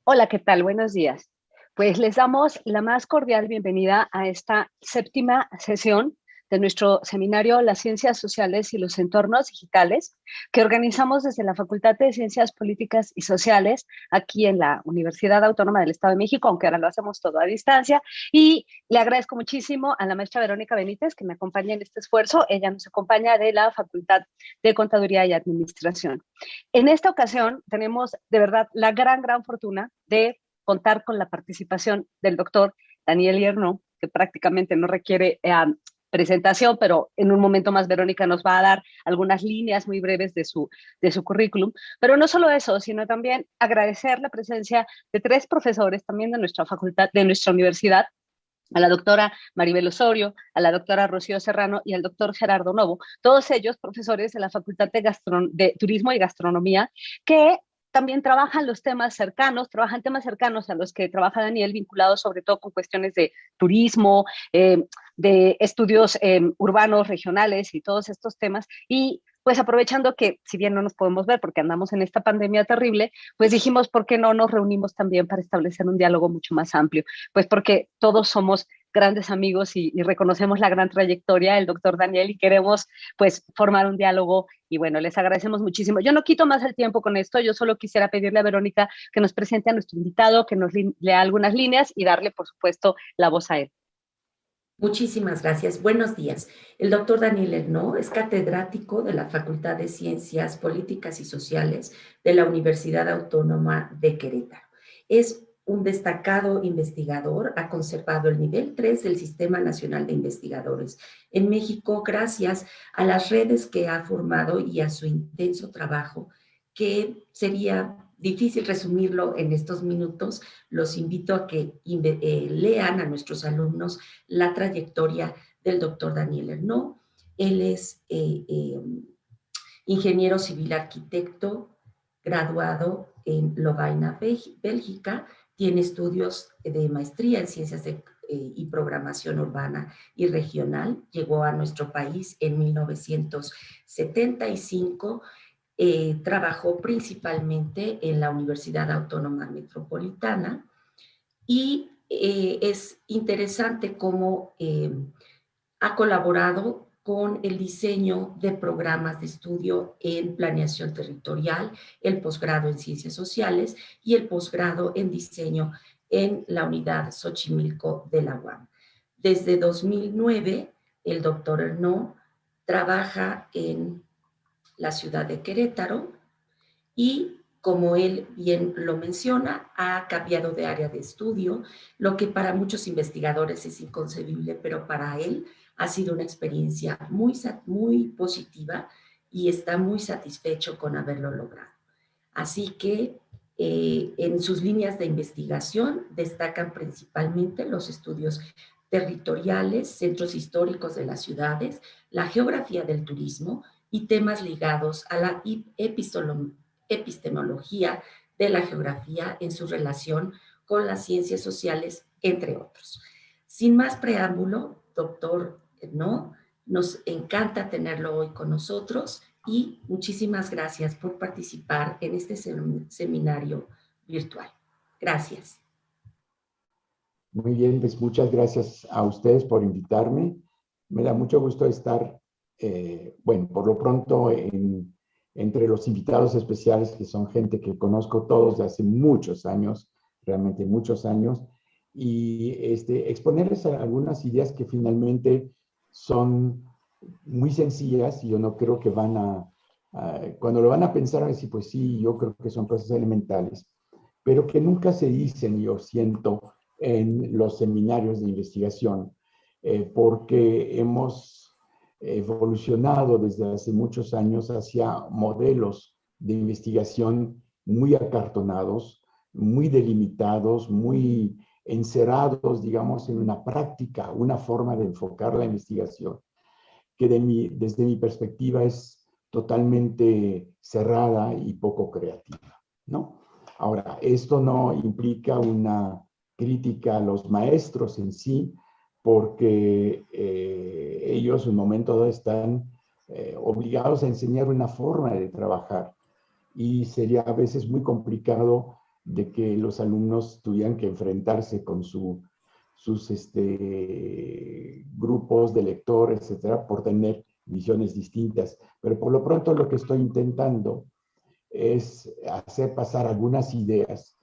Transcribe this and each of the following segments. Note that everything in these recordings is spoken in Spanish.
Hola, ¿qué tal? Buenos días. Pues les damos la más cordial bienvenida a esta séptima sesión de nuestro seminario Las Ciencias Sociales y los Entornos Digitales, que organizamos desde la Facultad de Ciencias Políticas y Sociales aquí en la Universidad Autónoma del Estado de México, aunque ahora lo hacemos todo a distancia. Y le agradezco muchísimo a la maestra Verónica Benítez que me acompaña en este esfuerzo. Ella nos acompaña de la Facultad de Contaduría y Administración. En esta ocasión tenemos de verdad la gran fortuna de contar con la participación del doctor Daniel Hierno, que prácticamente no requiere presentación, pero en un momento más Verónica nos va a dar algunas líneas muy breves de su currículum. Pero no solo eso, sino también agradecer la presencia de tres profesores también de nuestra facultad, de nuestra universidad, a la doctora Maribel Osorio, a la doctora Rocío Serrano y al doctor Gerardo Novo, todos ellos profesores de la Facultad de Turismo y Gastronomía, que también trabajan los temas cercanos, trabajan temas cercanos a los que trabaja Daniel, vinculados sobre todo con cuestiones de turismo, de estudios urbanos, regionales y todos estos temas. Y pues aprovechando que, si bien no nos podemos ver porque andamos en esta pandemia terrible, pues dijimos, ¿por qué no nos reunimos también para establecer un diálogo mucho más amplio? Pues porque todos somos grandes amigos y reconocemos la gran trayectoria del doctor Daniel y queremos pues formar un diálogo y bueno, les agradecemos muchísimo. Yo no quito más el tiempo con esto, yo solo quisiera pedirle a Verónica que nos presente a nuestro invitado, que nos lea algunas líneas y darle por supuesto la voz a él. Muchísimas gracias. Buenos días. El doctor Daniel Hernó es catedrático de la Facultad de Ciencias Políticas y Sociales de la Universidad Autónoma de Querétaro. Es un destacado investigador, ha conservado el nivel 3 del Sistema Nacional de Investigadores en México gracias a las redes que ha formado y a su intenso trabajo, que sería difícil resumirlo en estos minutos. Los invito a que lean a nuestros alumnos la trayectoria del doctor Daniel Hernó. Él es ingeniero civil arquitecto, graduado en Lovaina, Bélgica, tiene estudios de maestría en ciencias y programación urbana y regional, llegó a nuestro país en 1975, trabajó principalmente en la Universidad Autónoma Metropolitana y es interesante cómo ha colaborado con el diseño de programas de estudio en planeación territorial, el posgrado en ciencias sociales y el posgrado en diseño en la unidad Xochimilco de la UAM. Desde 2009, el doctor Hernó trabaja en la ciudad de Querétaro y, como él bien lo menciona, ha cambiado de área de estudio, lo que para muchos investigadores es inconcebible, pero para él ha sido una experiencia muy positiva y está muy satisfecho con haberlo logrado. Así que en sus líneas de investigación destacan principalmente los estudios territoriales, centros históricos de las ciudades, la geografía del turismo y temas ligados a la epistemología de la geografía en su relación con las ciencias sociales, entre otros. Sin más preámbulo, doctor, ¿no? Nos encanta tenerlo hoy con nosotros y muchísimas gracias por participar en este seminario virtual. Gracias. Muy bien, pues muchas gracias a ustedes por invitarme. Me da mucho gusto estar, bueno, por lo pronto entre los invitados especiales, que son gente que conozco todos de hace muchos años, realmente muchos años, y exponerles algunas ideas que finalmente son muy sencillas y yo no creo que cuando lo van a pensar, van a decir, pues sí, yo creo que son cosas elementales, pero que nunca se dicen, yo siento, en los seminarios de investigación, porque hemos evolucionado desde hace muchos años hacia modelos de investigación muy acartonados, muy delimitados, muy encerrados, digamos, en una práctica, una forma de enfocar la investigación, que desde mi perspectiva es totalmente cerrada y poco creativa, ¿no? Ahora, esto no implica una crítica a los maestros en sí, porque ellos en un momento dado están obligados a enseñar una forma de trabajar y sería a veces muy complicado de que los alumnos tuvieran que enfrentarse con sus grupos de lectores, etcétera, por tener visiones distintas. Pero por lo pronto lo que estoy intentando es hacer pasar algunas ideas,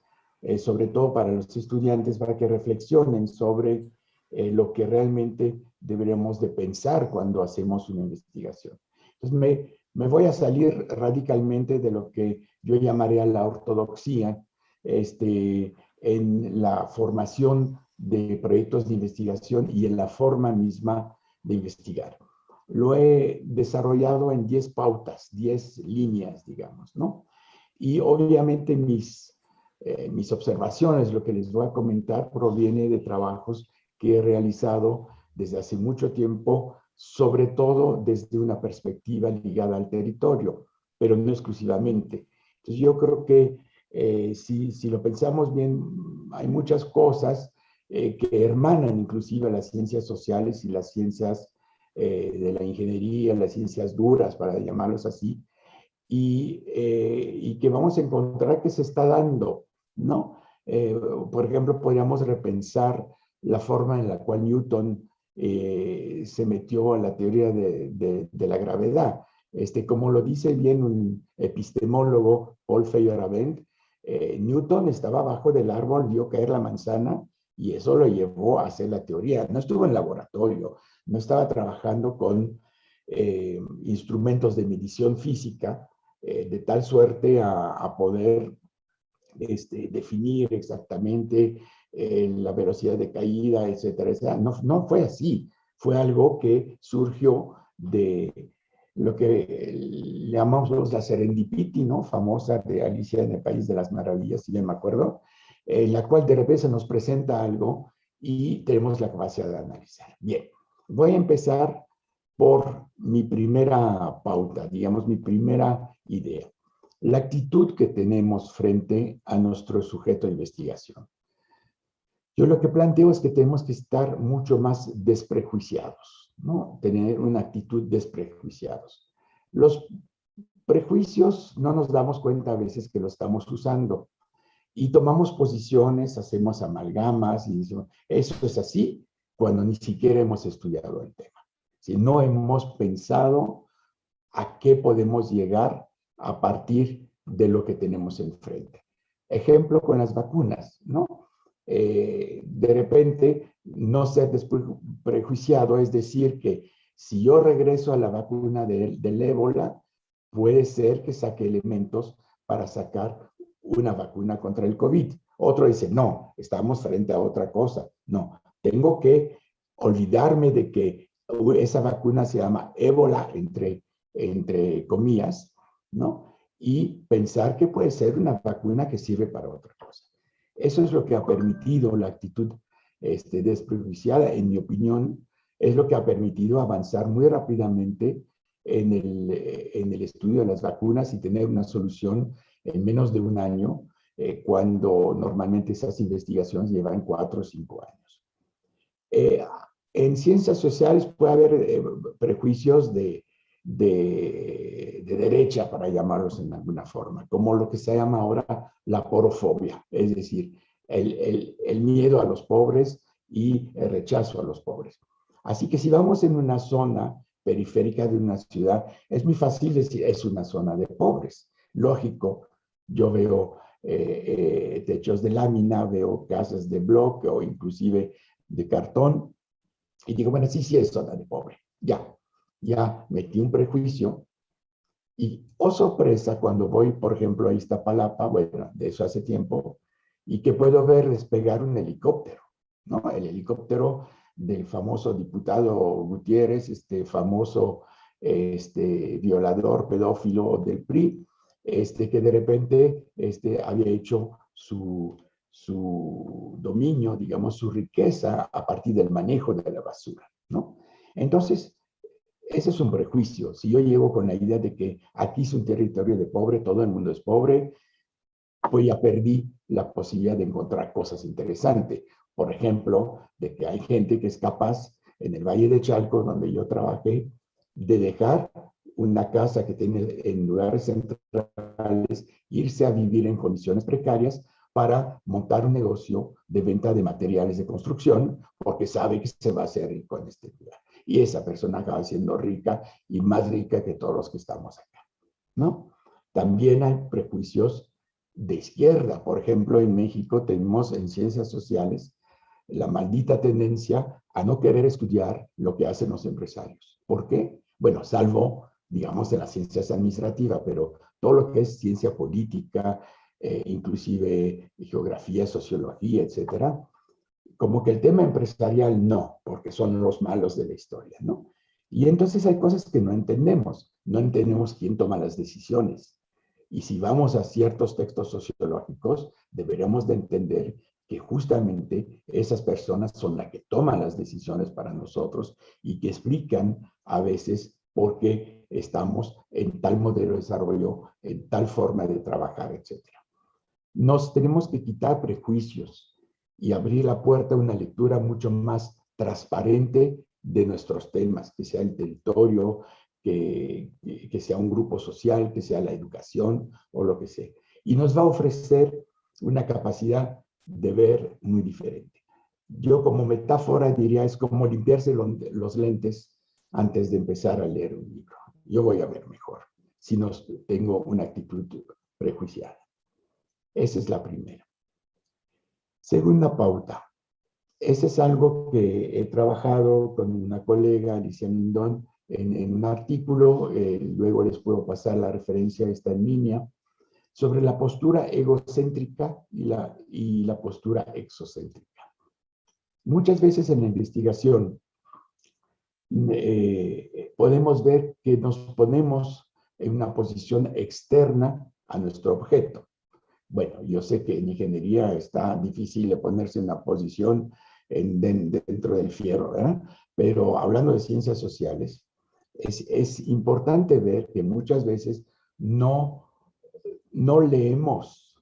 sobre todo para los estudiantes, para que reflexionen sobre lo que realmente deberíamos de pensar cuando hacemos una investigación. Entonces me voy a salir radicalmente de lo que yo llamaría la ortodoxia en la formación de proyectos de investigación y en la forma misma de investigar. Lo he desarrollado en 10 pautas, 10 líneas, digamos, ¿no? Y obviamente mis observaciones, lo que les voy a comentar, proviene de trabajos que he realizado desde hace mucho tiempo, sobre todo desde una perspectiva ligada al territorio, pero no exclusivamente. Entonces yo creo que si lo pensamos bien, hay muchas cosas que hermanan inclusive las ciencias sociales y las ciencias de la ingeniería, las ciencias duras, para llamarlos así, y que vamos a encontrar que se está dando, ¿no? Por ejemplo, podríamos repensar la forma en la cual Newton se metió a la teoría de la gravedad. Como lo dice bien un epistemólogo, Paul Feyerabend, Newton estaba abajo del árbol, vio caer la manzana y eso lo llevó a hacer la teoría. No estuvo en laboratorio, no estaba trabajando con instrumentos de medición física de tal suerte a poder definir exactamente la velocidad de caída, etcétera, etcétera. No fue así. Fue algo que surgió de lo que llamamos la serendipity, ¿no? Famosa de Alicia en el País de las Maravillas, si bien me acuerdo, en la cual de repente se nos presenta algo y tenemos la capacidad de analizar. Bien, voy a empezar por mi primera pauta, digamos, mi primera idea. La actitud que tenemos frente a nuestro sujeto de investigación. Yo lo que planteo es que tenemos que estar mucho más desprejuiciados, ¿no? Tener una actitud desprejuiciados. Los prejuicios no nos damos cuenta a veces que lo estamos usando y tomamos posiciones, hacemos amalgamas y decimos, eso es así, cuando ni siquiera hemos estudiado el tema. Si no hemos pensado a qué podemos llegar a partir de lo que tenemos enfrente. Ejemplo con las vacunas, ¿no? De repente, no ser prejuiciado, es decir, que si yo regreso a la vacuna del ébola, puede ser que saque elementos para sacar una vacuna contra el COVID. Otro dice, no, estamos frente a otra cosa. No, tengo que olvidarme de que esa vacuna se llama ébola, entre comillas, ¿no? Y pensar que puede ser una vacuna que sirve para otra cosa. Eso es lo que ha permitido la actitud desprejuiciada, en mi opinión, es lo que ha permitido avanzar muy rápidamente en el estudio de las vacunas y tener una solución en menos de un año, cuando normalmente esas investigaciones llevan 4 o 5 años. En ciencias sociales puede haber prejuicios de derecha, para llamarlos en alguna forma, como lo que se llama ahora la porofobia, es decir, el miedo a los pobres y el rechazo a los pobres. Así que si vamos en una zona periférica de una ciudad, es muy fácil decir, es una zona de pobres. Lógico, yo veo techos de lámina, veo casas de bloque o inclusive de cartón, y digo, bueno, sí es zona de pobre, ya metí un prejuicio, y oh sorpresa, cuando voy, por ejemplo, a Iztapalapa, bueno, de eso hace tiempo, y que puedo ver despegar un helicóptero, ¿no? El helicóptero del famoso diputado Gutiérrez, famoso violador, pedófilo del PRI, que de repente había hecho su dominio, digamos, su riqueza a partir del manejo de la basura, ¿no? Entonces, ese es un prejuicio. Si yo llego con la idea de que aquí es un territorio de pobre, todo el mundo es pobre, pues ya perdí la posibilidad de encontrar cosas interesantes. Por ejemplo, de que hay gente que es capaz, en el Valle de Chalco, donde yo trabajé, de dejar una casa que tiene en lugares centrales, irse a vivir en condiciones precarias para montar un negocio de venta de materiales de construcción, porque sabe que se va a hacer rico en este lugar. Y esa persona acaba siendo rica y más rica que todos los que estamos acá, ¿no? También hay prejuicios de izquierda. Por ejemplo, en México tenemos en ciencias sociales la maldita tendencia a no querer estudiar lo que hacen los empresarios. ¿Por qué? Bueno, salvo, digamos, en las ciencias administrativas, pero todo lo que es ciencia política, inclusive geografía, sociología, etcétera, como que el tema empresarial no, porque son los malos de la historia, ¿no? Y entonces hay cosas que no entendemos quién toma las decisiones. Y si vamos a ciertos textos sociológicos, deberíamos de entender que justamente esas personas son las que toman las decisiones para nosotros y que explican a veces por qué estamos en tal modelo de desarrollo, en tal forma de trabajar, etc. Nos tenemos que quitar prejuicios y abrir la puerta a una lectura mucho más transparente de nuestros temas, que sea el territorio, que sea un grupo social, que sea la educación o lo que sea. Y nos va a ofrecer una capacidad de ver muy diferente. Yo como metáfora diría es como limpiarse los lentes antes de empezar a leer un libro. Yo voy a ver mejor si no tengo una actitud prejuiciada. Esa es la primera. Segunda pauta. Ese es algo que he trabajado con una colega, Alicia Mindón, en un artículo, luego les puedo pasar la referencia, está en línea, sobre la postura egocéntrica y la postura exocéntrica. Muchas veces en la investigación podemos ver que nos ponemos en una posición externa a nuestro objeto. Bueno, yo sé que en ingeniería está difícil de ponerse en una posición dentro del fierro, ¿verdad? Pero hablando de ciencias sociales, es importante ver que muchas veces no leemos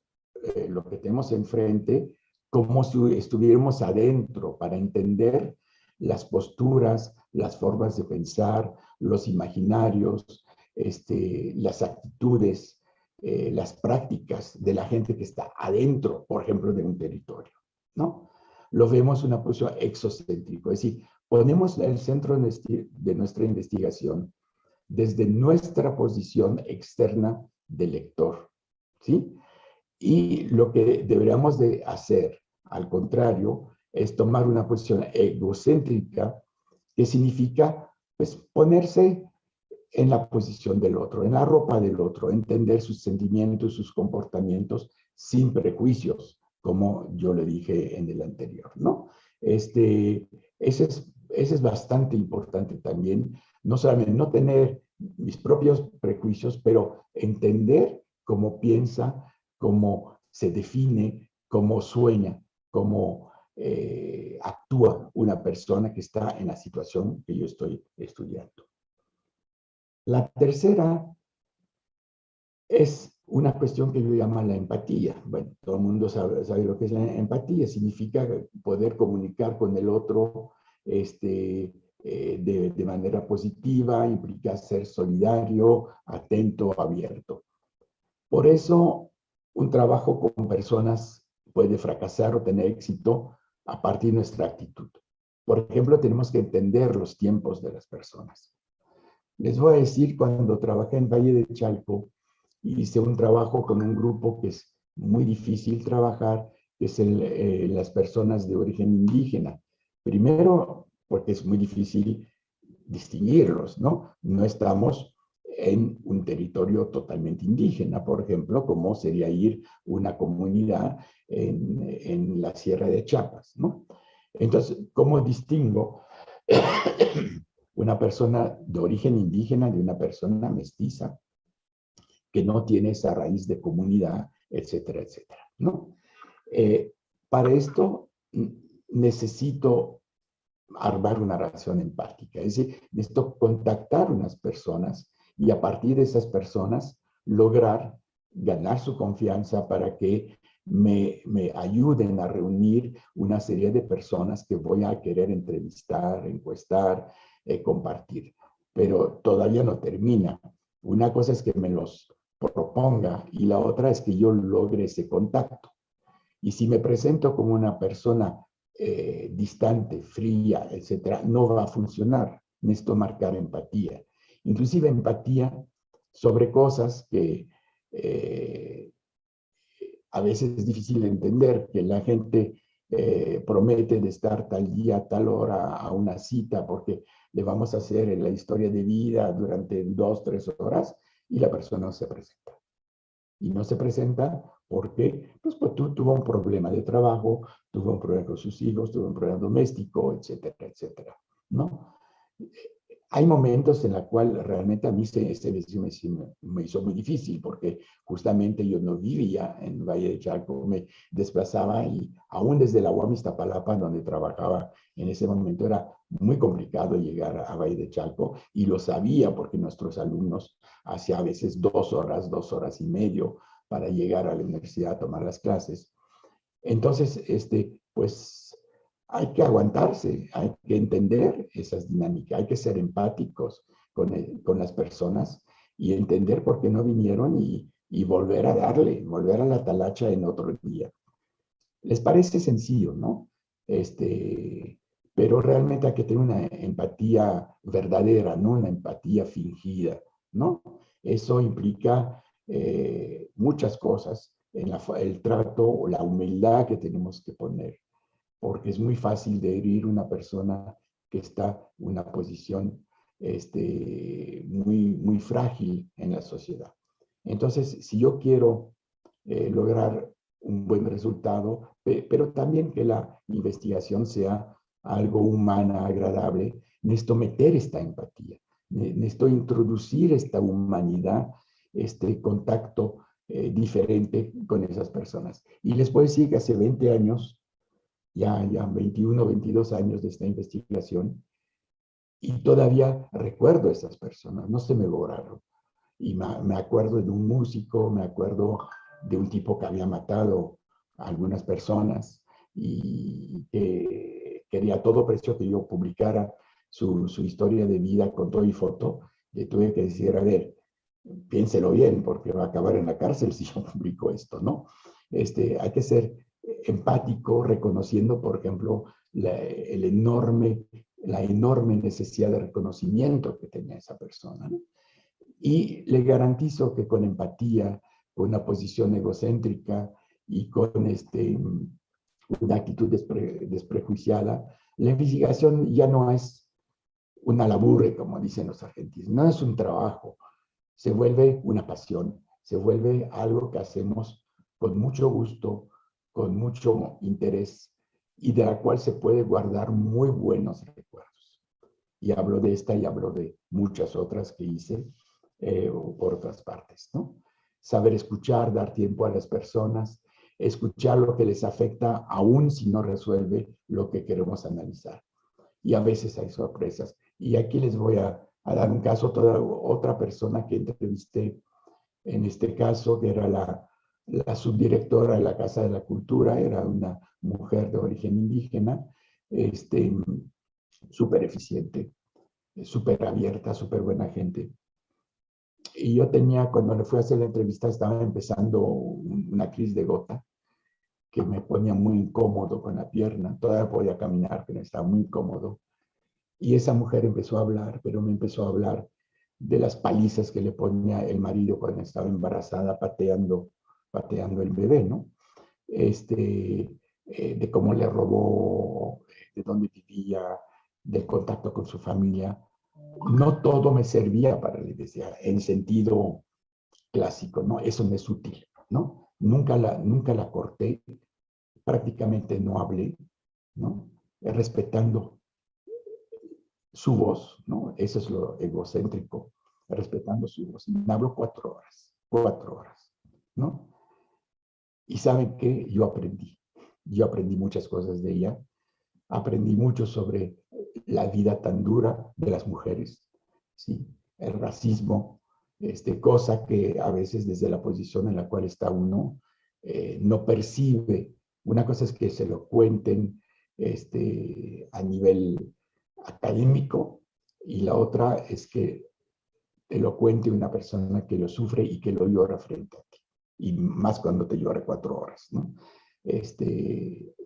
lo que tenemos enfrente como si estuviéramos adentro para entender las posturas, las formas de pensar, los imaginarios, las actitudes, las prácticas de la gente que está adentro, por ejemplo, de un territorio, ¿no? Lo vemos en una posición exocéntrica, es decir, ponemos el centro de nuestra investigación desde nuestra posición externa de lector, ¿sí? Y lo que deberíamos de hacer, al contrario, es tomar una posición egocéntrica, que significa, pues, ponerse en la posición del otro, en la ropa del otro, entender sus sentimientos, sus comportamientos, sin prejuicios, como yo le dije en el anterior, ¿no? Ese es bastante importante también, no solamente no tener mis propios prejuicios, pero entender cómo piensa, cómo se define, cómo sueña, cómo actúa una persona que está en la situación que yo estoy estudiando. La tercera es una cuestión que yo llamo la empatía. Bueno, todo el mundo sabe lo que es la empatía. Significa poder comunicar con el otro de manera positiva, implica ser solidario, atento, abierto. Por eso, un trabajo con personas puede fracasar o tener éxito a partir de nuestra actitud. Por ejemplo, tenemos que entender los tiempos de las personas. Les voy a decir, cuando trabajé en Valle de Chalco, hice un trabajo con un grupo que es muy difícil trabajar, que es las personas de origen indígena. Primero, porque es muy difícil distinguirlos, ¿no? No estamos en un territorio totalmente indígena, por ejemplo, como sería ir una comunidad en la Sierra de Chiapas, ¿no? Entonces, ¿cómo distingo una persona de origen indígena de una persona mestiza que no tiene esa raíz de comunidad, etcétera, etcétera, ¿no? Para esto necesito armar una relación empática, es decir, necesito contactar unas personas y a partir de esas personas lograr ganar su confianza para que me ayuden a reunir una serie de personas que voy a querer entrevistar, encuestar, compartir. Pero todavía no termina. Una cosa es que me los proponga y la otra es que yo logre ese contacto. Y si me presento como una persona distante, fría, etcétera, no va a funcionar. Necesito marcar empatía. Inclusive empatía sobre cosas que a veces es difícil de entender, que la gente promete de estar tal día, tal hora a una cita, porque le vamos a hacer la historia de vida durante 2, 3 horas, y la persona no se presenta. Y no se presenta porque pues tuvo un problema de trabajo, tuvo un problema con sus hijos, tuvo un problema doméstico, etcétera, etcétera, ¿no? Hay momentos en los cuales realmente a mí me hizo muy difícil, porque justamente yo no vivía en Valle de Chalco, me desplazaba, y aún desde la UAM Iztapalapa, donde trabajaba en ese momento, era muy complicado llegar a Valle de Chalco, y lo sabía porque nuestros alumnos hacían a veces 2 horas, 2 horas y medio para llegar a la universidad a tomar las clases. Entonces, pues hay que aguantarse, hay que entender esas dinámicas, hay que ser empáticos con las personas y entender por qué no vinieron, y volver a darle, volver a la talacha en otro día. Les parece sencillo, ¿no? Pero realmente hay que tener una empatía verdadera, no una empatía fingida, ¿no? Eso implica muchas cosas, en el trato o la humildad que tenemos que poner, porque es muy fácil de herir a una persona que está en una posición muy, muy frágil en la sociedad. Entonces, si yo quiero lograr un buen resultado, pero también que la investigación sea algo humana, agradable, necesito meter esta empatía, necesito introducir esta humanidad, este contacto diferente con esas personas. Y les puedo decir que hace 20 años, ya 21, 22 años de esta investigación, y todavía recuerdo a esas personas, no se me borraron. Y me acuerdo de un músico, me acuerdo de un tipo que había matado a algunas personas y que quería a todo precio que yo publicara su historia de vida con todo y foto. Le tuve que decir, a ver, piénselo bien, porque va a acabar en la cárcel si yo publico esto, ¿no? Hay que ser empático, reconociendo, por ejemplo, la enorme necesidad de reconocimiento que tenía esa persona, ¿no? Y le garantizo que con empatía, con una posición egocéntrica y con una actitud desprejuiciada, la investigación ya no es una labure, como dicen los argentinos, no es un trabajo, se vuelve una pasión, se vuelve algo que hacemos con mucho gusto, con mucho interés, y de la cual se puede guardar muy buenos recuerdos. Y hablo de esta y hablo de muchas otras que hice por otras partes, ¿no? Saber escuchar, dar tiempo a las personas, escuchar lo que les afecta, aún si no resuelve lo que queremos analizar. Y a veces hay sorpresas. Y aquí les voy a dar un caso, otra persona que entrevisté, en este caso, que era la subdirectora de la Casa de la Cultura, era una mujer de origen indígena, súper eficiente, súper abierta, súper buena gente. Y yo cuando le fui a hacer la entrevista, estaba empezando una crisis de gota que me ponía muy incómodo con la pierna. Todavía podía caminar, pero estaba muy incómodo. Y esa mujer empezó a hablar, pero me empezó a hablar de las palizas que le ponía el marido cuando estaba embarazada, pateando el bebé, ¿no? De cómo le robó, de dónde vivía, del contacto con su familia. No todo me servía para la iglesia, en sentido clásico, ¿no? Eso no es útil, ¿no? Nunca la corté, prácticamente no hablé, ¿no? Respetando su voz, ¿no? Eso es lo egocéntrico, respetando su voz. Me habló 4 horas, ¿no? Y ¿saben qué? Yo aprendí muchas cosas de ella, aprendí mucho sobre la vida tan dura de las mujeres, ¿sí? El racismo, cosa que a veces desde la posición en la cual está uno no percibe. Una cosa es que se lo cuenten a nivel académico, y la otra es que te lo cuente una persona que lo sufre y que lo llora frente a ti. Y más cuando te llora 4 horas, ¿no?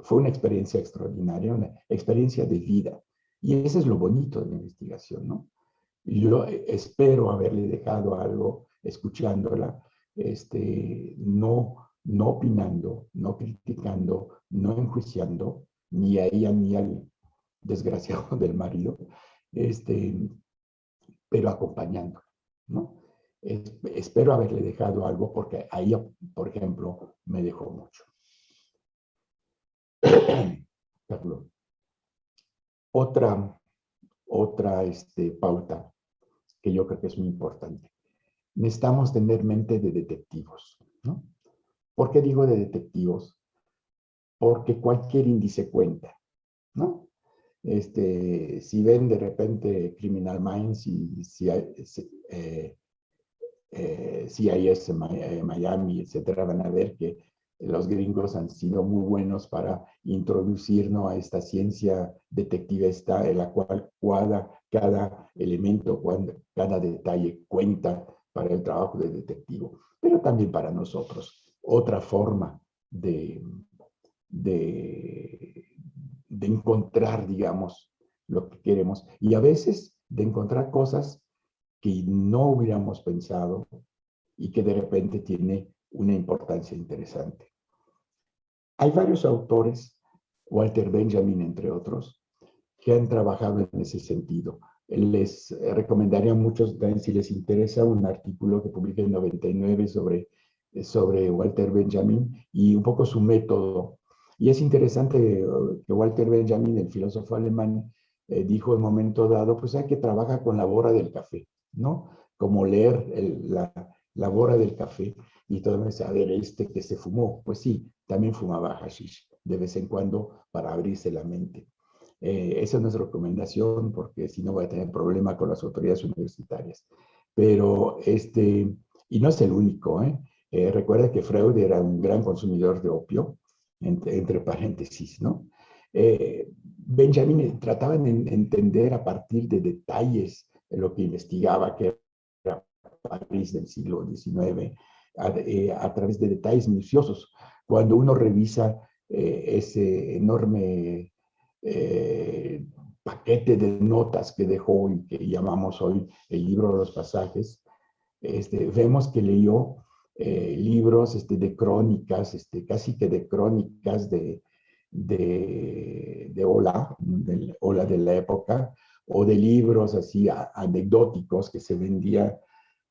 fue una experiencia extraordinaria, una experiencia de vida. Y eso es lo bonito de la investigación, ¿no? Yo espero haberle dejado algo escuchándola, no opinando, no criticando, no enjuiciando, ni a ella ni al desgraciado del marido, pero acompañando, ¿no? Espero haberle dejado algo porque a ella, por ejemplo, me dejó mucho. Perdón. Otra pauta que yo creo que es muy importante. Necesitamos tener mente de detectivos, ¿no? ¿Por qué digo de detectivos? Porque cualquier índice cuenta, ¿no? Si ven de repente Criminal Minds y CIS Miami, etcétera, van a ver que los gringos han sido muy buenos para introducirnos a esta ciencia detectivesca en la cual cada elemento, cada detalle cuenta para el trabajo del detectivo, pero también para nosotros. Otra forma de encontrar, digamos, lo que queremos. Y a veces de encontrar cosas que no hubiéramos pensado y que de repente tiene una importancia interesante. Hay varios autores, Walter Benjamin entre otros, que han trabajado en ese sentido. Les recomendaría a muchos, si les interesa, un artículo que publiqué en 99 sobre Walter Benjamin y un poco su método. Y es interesante que Walter Benjamin, el filósofo alemán, dijo en un momento dado, pues hay que trabajar con la bora del café, ¿no? Como leer la bora del café y todo el mundo dice, a ver, que se fumó. Pues sí, también fumaba hashish de vez en cuando para abrirse la mente. Esa no es recomendación porque si no voy a tener problema con las autoridades universitarias. Pero y no es el único, ¿eh? Recuerda que Freud era un gran consumidor de opio, entre paréntesis, ¿no? Benjamin trataba de entender a partir de detalles lo que investigaba, que era París del siglo XIX, a través de detalles minuciosos. Cuando uno revisa ese enorme paquete de notas que dejó y que llamamos hoy el libro de los pasajes, vemos que leyó libros de crónicas, casi que de crónicas de Ola, del Ola de la época, o de libros así anecdóticos que se vendía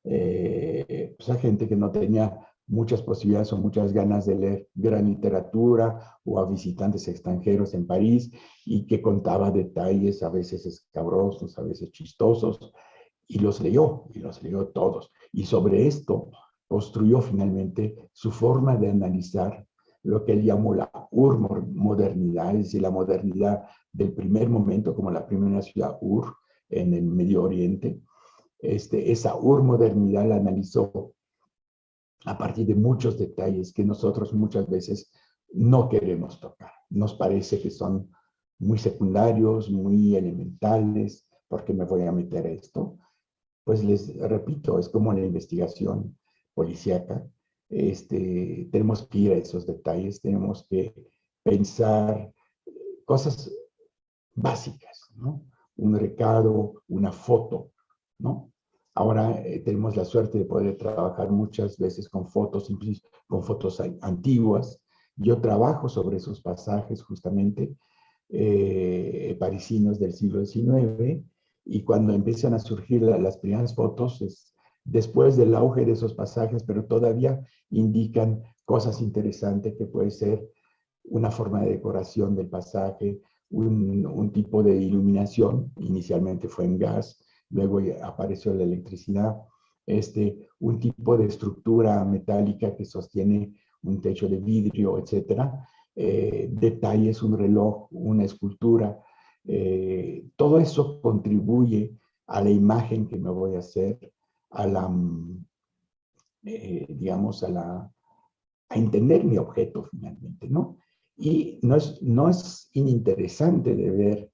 pues a gente que no tenía muchas posibilidades o muchas ganas de leer gran literatura, o a visitantes extranjeros en París, y que contaba detalles a veces escabrosos, a veces chistosos, y los leyó todos. Y sobre esto construyó finalmente su forma de analizar lo que él llamó la Ur-modernidad, es decir, la modernidad del primer momento, como la primera ciudad Ur en el Medio Oriente. Esa Ur-modernidad la analizó a partir de muchos detalles que nosotros muchas veces no queremos tocar. Nos parece que son muy secundarios, muy elementales. ¿Por qué me voy a meter a esto? Pues les repito, es como la investigación policíaca. Tenemos que ir a esos detalles, tenemos que pensar cosas básicas, ¿no? Un recado, una foto, ¿no? Ahora tenemos la suerte de poder trabajar muchas veces con fotos, incluso con fotos antiguas. Yo trabajo sobre esos pasajes justamente parisinos del siglo XIX, y cuando empiezan a surgir las primeras fotos, es después del auge de esos pasajes, pero todavía indican cosas interesantes que puede ser una forma de decoración del pasaje, un tipo de iluminación, inicialmente fue en gas, luego apareció la electricidad, un tipo de estructura metálica que sostiene un techo de vidrio, etcétera, detalles, un reloj, una escultura, todo eso contribuye a la imagen que me voy a hacer, a la, digamos, a entender mi objeto finalmente, ¿no? Y no es ininteresante de ver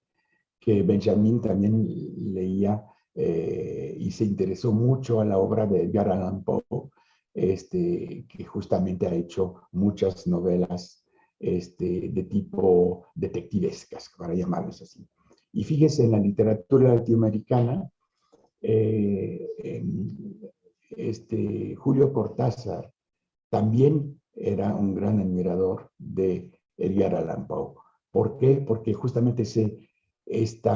que Benjamin también leía y se interesó mucho a la obra de Edgar Allan Poe, que justamente ha hecho muchas novelas de tipo detectivescas, para llamarlos así. Y fíjese, en la literatura latinoamericana, Julio Cortázar también era un gran admirador de Edgar Allan Poe. ¿Por qué? Porque justamente este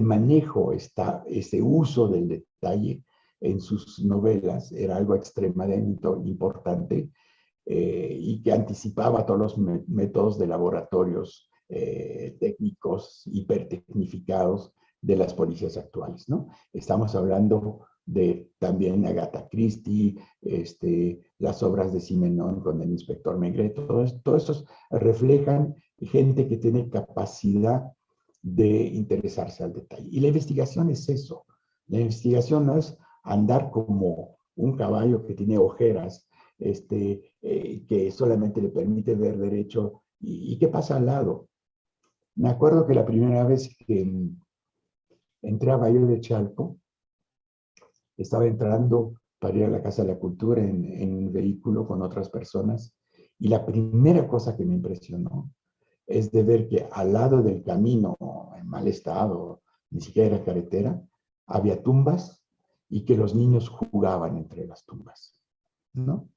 manejo, ese uso del detalle en sus novelas era algo extremadamente importante, y que anticipaba todos los métodos de laboratorios técnicos hipertecnificados de las policías actuales, ¿no? Estamos hablando de también Agatha Christie, las obras de Simenon con el inspector Maigret, todos estos reflejan gente que tiene capacidad de interesarse al detalle. Y la investigación es eso. La investigación no es andar como un caballo que tiene ojeras, que solamente le permite ver derecho y qué pasa al lado. Me acuerdo que la primera vez que entré a Valle de Chalco, estaba entrando para ir a la Casa de la Cultura en un vehículo con otras personas, y la primera cosa que me impresionó es de ver que al lado del camino, en mal estado, ni siquiera era carretera, había tumbas y que los niños jugaban entre las tumbas, ¿no?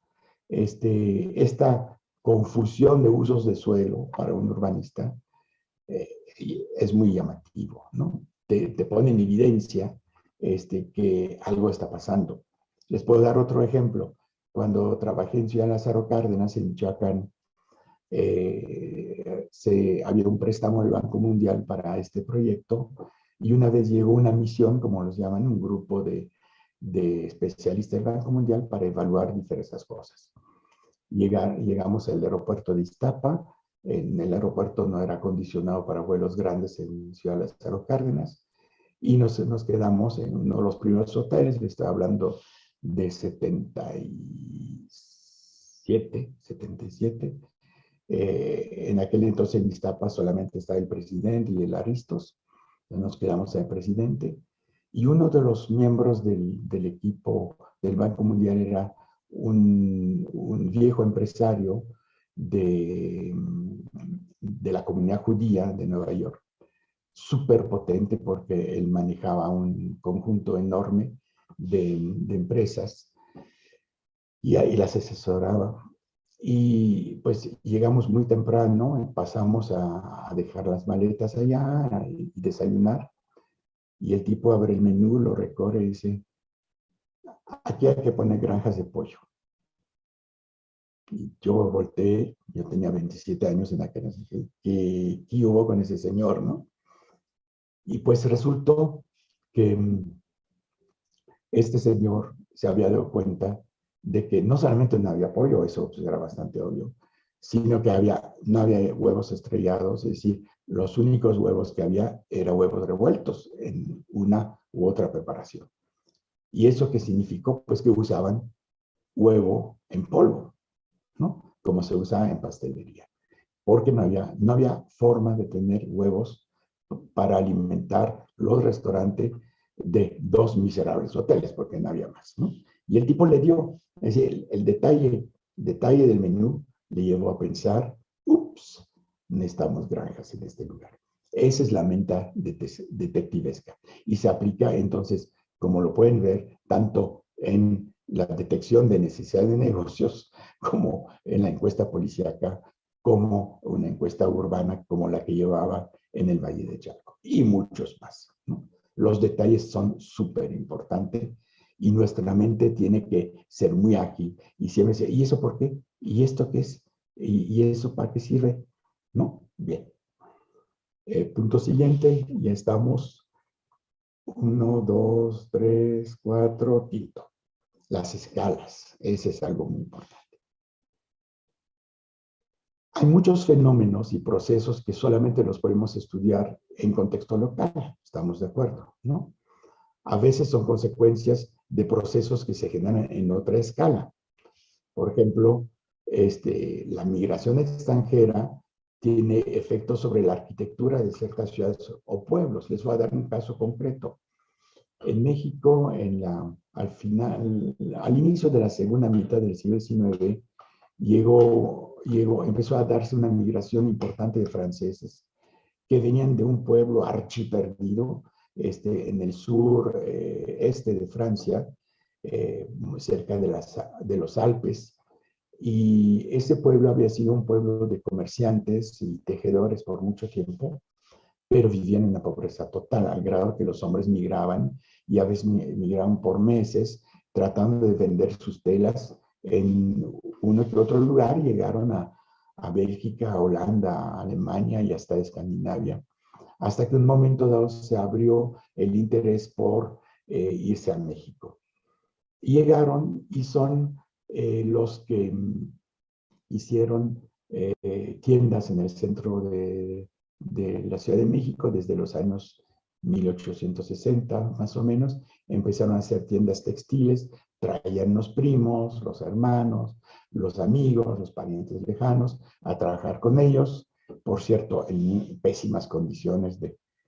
Esta confusión de usos de suelo para un urbanista es muy llamativo, ¿no? Te pone en evidencia que algo está pasando. Les puedo dar otro ejemplo. Cuando trabajé en Ciudad Lázaro Cárdenas, en Michoacán, había un préstamo del Banco Mundial para este proyecto, y una vez llegó una misión, como los llaman, un grupo de especialistas del Banco Mundial para evaluar diversas cosas. Llegamos al aeropuerto de Iztapa. En el aeropuerto no era acondicionado para vuelos grandes en Ciudad Lázaro Cárdenas, y nos quedamos en uno de los primeros hoteles. Le estaba hablando de 77. En aquel entonces en Iztapa solamente estaba el presidente y el Aristos. Nos quedamos al presidente, y uno de los miembros del equipo del Banco Mundial era un viejo empresario de la comunidad judía de Nueva York, súper potente porque él manejaba un conjunto enorme de empresas y ahí las asesoraba. Y pues llegamos muy temprano, pasamos a dejar las maletas allá y desayunar. Y el tipo abre el menú, lo recorre y dice: aquí hay que poner granjas de pollo. Y yo volteé, yo tenía 27 años en aquel entonces, ¿qué hubo con ese señor, no? Y pues resultó que este señor se había dado cuenta de que no solamente no había pollo, eso pues era bastante obvio, sino que no había huevos estrellados, es decir, los únicos huevos que había eran huevos revueltos en una u otra preparación. ¿Y eso qué significó? Pues que usaban huevo en polvo, ¿no? Como se usa en pastelería, porque no había forma de tener huevos para alimentar los restaurantes de 2 miserables hoteles, porque no había más, ¿no? Y el tipo le dio, es decir, el detalle del menú le llevó a pensar: ups, necesitamos granjas en este lugar. Esa es la mente detectivesca, y se aplica entonces, como lo pueden ver, tanto en la detección de necesidad de negocios, como en la encuesta policíaca, como una encuesta urbana como la que llevaba en el Valle de Chalco, y muchos más, ¿no? Los detalles son súper importantes, y nuestra mente tiene que ser muy ágil y siempre decir: ¿y eso por qué? ¿Y esto qué es? ¿Y eso para qué sirve? ¿No? Bien. Punto siguiente, ya estamos. 1, 2, 3, 4, quinto. Las escalas, ese es algo muy importante. Hay muchos fenómenos y procesos que solamente los podemos estudiar en contexto local, estamos de acuerdo, ¿no? A veces son consecuencias de procesos que se generan en otra escala. Por ejemplo, la migración extranjera tiene efectos sobre la arquitectura de ciertas ciudades o pueblos. Les voy a dar un caso concreto. En México, al inicio de la segunda mitad del siglo XIX, empezó a darse una migración importante de franceses que venían de un pueblo archiperdido en el sur este de Francia, cerca de los Alpes. Y ese pueblo había sido un pueblo de comerciantes y tejedores por mucho tiempo, pero vivían en una pobreza total, al grado que los hombres migraban y a veces migraban por meses tratando de vender sus telas en uno que otro lugar. Llegaron a Bélgica, a Holanda, a Alemania y hasta Escandinavia, hasta que en un momento dado se abrió el interés por irse a México. Y llegaron y son los que hicieron tiendas en el centro de la Ciudad de México desde los años 1860, más o menos. Empezaron a hacer tiendas textiles, traían los primos, los hermanos, los amigos, los parientes lejanos a trabajar con ellos, por cierto, en pésimas condiciones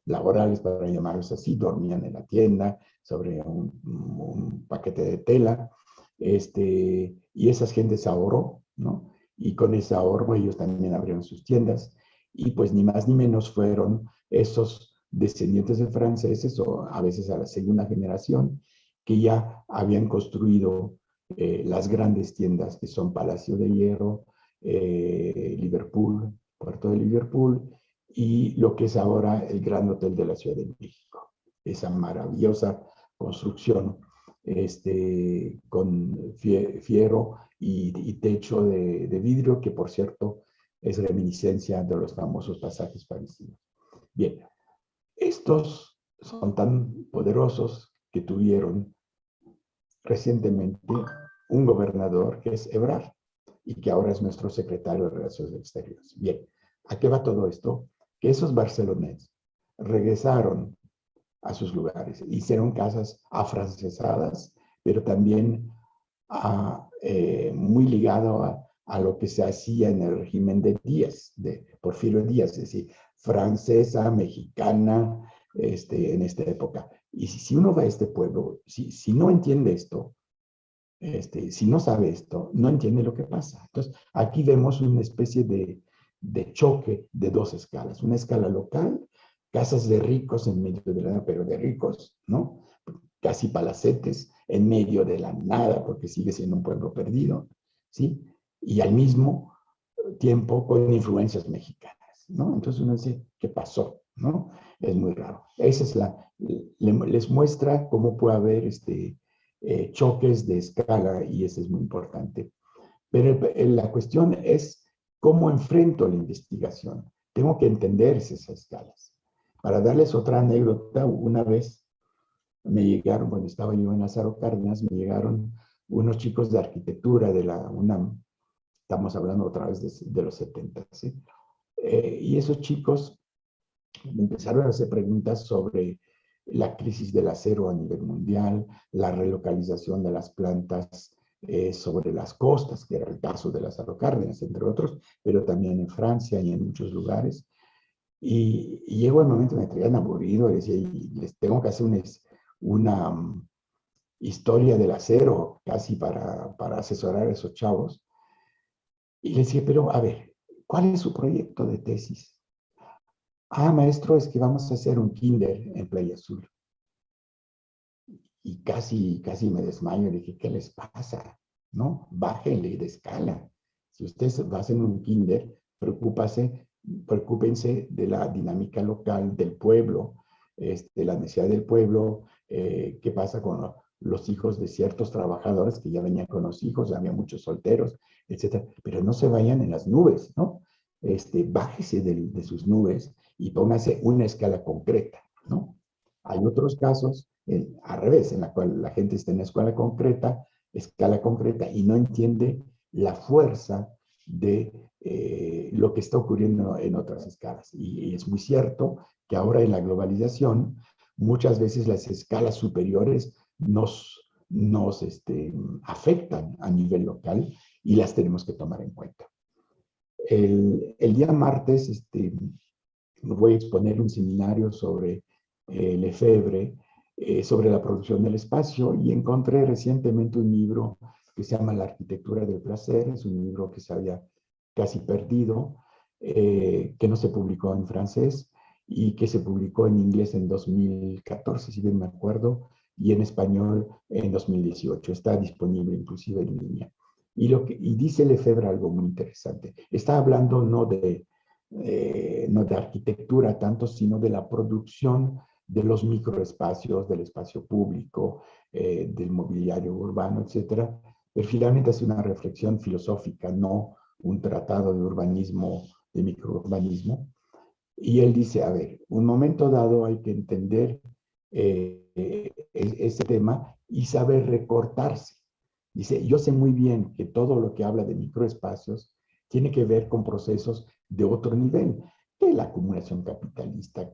laborales, para llamarlos así. Dormían en la tienda sobre un paquete de tela, y esas gentes ahorró, ¿no? Y con ese ahorro ellos también abrieron sus tiendas, y pues ni más ni menos fueron esos descendientes de franceses, o a veces a la segunda generación, que ya habían construido las grandes tiendas que son Palacio de Hierro, Liverpool, Puerto de Liverpool, y lo que es ahora el Gran Hotel de la Ciudad de México. Esa maravillosa construcción con fierro y techo de vidrio, que por cierto es reminiscencia de los famosos pasajes parisinos. Bien, estos son tan poderosos que tuvieron recientemente un gobernador que es Ebrard y que ahora es nuestro secretario de Relaciones Exteriores. Bien, ¿a qué va todo esto? Que esos barceloneses regresaron a sus lugares, hicieron casas afrancesadas, pero también muy ligado a lo que se hacía en el régimen de Díaz, de Porfirio Díaz, es decir, francesa, mexicana, en esta época. Y si uno va a este pueblo, si no entiende esto, si no sabe esto, no entiende lo que pasa. Entonces, aquí vemos una especie de choque de dos escalas. Una escala local, casas de ricos en medio de la nada, pero de ricos, ¿no? Casi palacetes en medio de la nada, porque sigue siendo un pueblo perdido, ¿sí? Y al mismo tiempo con influencias mexicanas, ¿no? Entonces uno dice, ¿qué pasó? ¿No? Es muy raro. Esa es les muestra cómo puede haber choques de escala, y eso es muy importante. Pero la cuestión es cómo enfrento la investigación. Tengo que entender esas escalas. Para darles otra anécdota, una vez me llegaron, cuando estaba yo en Lázaro Cárdenas, me llegaron unos chicos de arquitectura de la UNAM, estamos hablando otra vez de los 70, ¿sí? Y esos chicos me empezaron a hacer preguntas sobre la crisis del acero a nivel mundial, la relocalización de las plantas sobre las costas, que era el caso de Lázaro Cárdenas, entre otros, pero también en Francia y en muchos lugares. Y llegó el momento, me traían aburrido, y decía, y les tengo que hacer una historia del acero casi para asesorar a esos chavos. Y les decía, pero a ver, ¿cuál es su proyecto de tesis? Ah, maestro, es que vamos a hacer un kinder en Playa Azul. Y casi me desmayo. Le dije, ¿qué les pasa? ¿No? Bájenle de escala. Si ustedes hacen un kinder, preocúpense de la dinámica local del pueblo, la necesidad del pueblo, qué pasa con los hijos de ciertos trabajadores que ya venían con los hijos, había muchos solteros, etcétera. Pero no se vayan en las nubes, ¿no? Bájese de sus nubes y póngase una escala concreta, ¿no? Hay otros casos, al revés, en la cual la gente está en la escala concreta, y no entiende la fuerza de lo que está ocurriendo en otras escalas. Y es muy cierto que ahora en la globalización, muchas veces las escalas superiores nos afectan a nivel local, y las tenemos que tomar en cuenta. El día martes voy a exponer un seminario sobre Lefebvre, sobre la producción del espacio, y encontré recientemente un libro que se llama La arquitectura del placer. Es un libro que se había casi perdido, que no se publicó en francés y que se publicó en inglés en 2014, si bien me acuerdo, y en español en 2018. Está disponible inclusive en línea. Y dice Lefebvre algo muy interesante. Está hablando no de arquitectura tanto, sino de la producción de los microespacios, del espacio público, del mobiliario urbano, etcétera. Pero finalmente hace una reflexión filosófica, no un tratado de urbanismo, de microurbanismo. Y él dice, a ver, un momento dado hay que entender ese tema y saber recortarse. Dice, yo sé muy bien que todo lo que habla de microespacios tiene que ver con procesos de otro nivel, que la acumulación capitalista,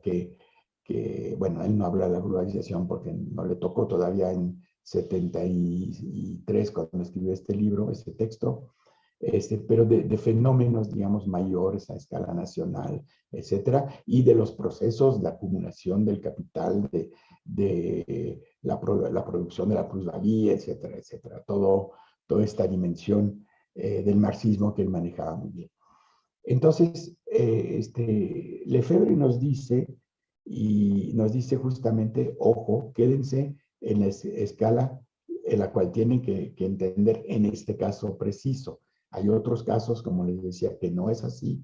bueno, él no habla de la globalización porque no le tocó todavía en 73 cuando escribió este libro, este texto, pero de fenómenos, digamos, mayores a escala nacional, etcétera, y de los procesos de acumulación del capital, de la producción de la plusvalía, etcétera, etcétera. Toda esta dimensión del marxismo que él manejaba muy bien. Entonces, Lefebvre nos dice, y nos dice justamente, ojo, quédense en la escala en la cual tienen que entender en este caso preciso. Hay otros casos, como les decía, que no es así,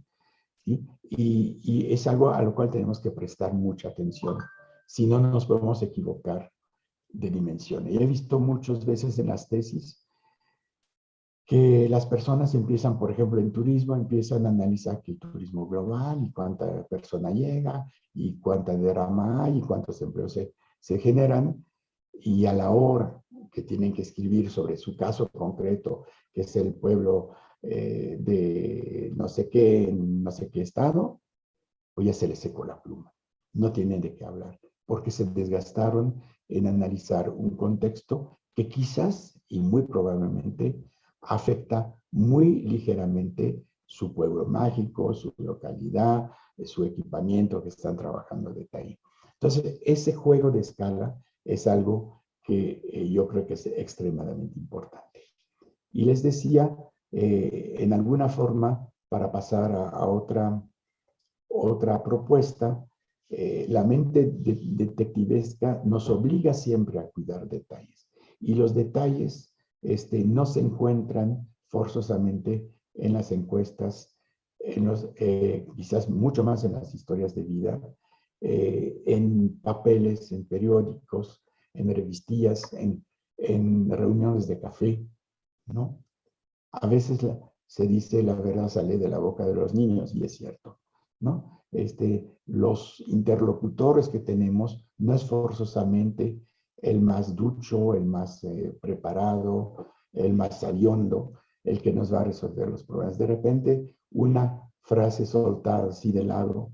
¿sí? Y es algo a lo cual tenemos que prestar mucha atención. Si no, nos podemos equivocar de dimensión. Y he visto muchas veces en las tesis que las personas empiezan, por ejemplo, en turismo, empiezan a analizar que el turismo global y cuánta persona llega y cuánta derrama hay y cuántos empleos se generan. Y a la hora que tienen que escribir sobre su caso concreto, que es el pueblo de no sé qué estado, pues ya se les secó la pluma. No tienen de qué hablar, porque se desgastaron en analizar un contexto que quizás y muy probablemente afecta muy ligeramente su pueblo mágico, su localidad, su equipamiento que están trabajando de ahí. Entonces, ese juego de escala es algo que yo creo que es extremadamente importante. Y les decía, en alguna forma, para pasar a otra propuesta, la mente detectivesca nos obliga siempre a cuidar detalles. Y los detalles no se encuentran forzosamente en las encuestas, quizás mucho más en las historias de vida, en papeles, en periódicos, en revistillas, en reuniones de café, ¿no? A veces se dice la verdad sale de la boca de los niños, y es cierto, ¿no? Los interlocutores que tenemos no es forzosamente el más ducho, el más preparado, el más sabiondo, el que nos va a resolver los problemas. De repente, una frase soltada así de lado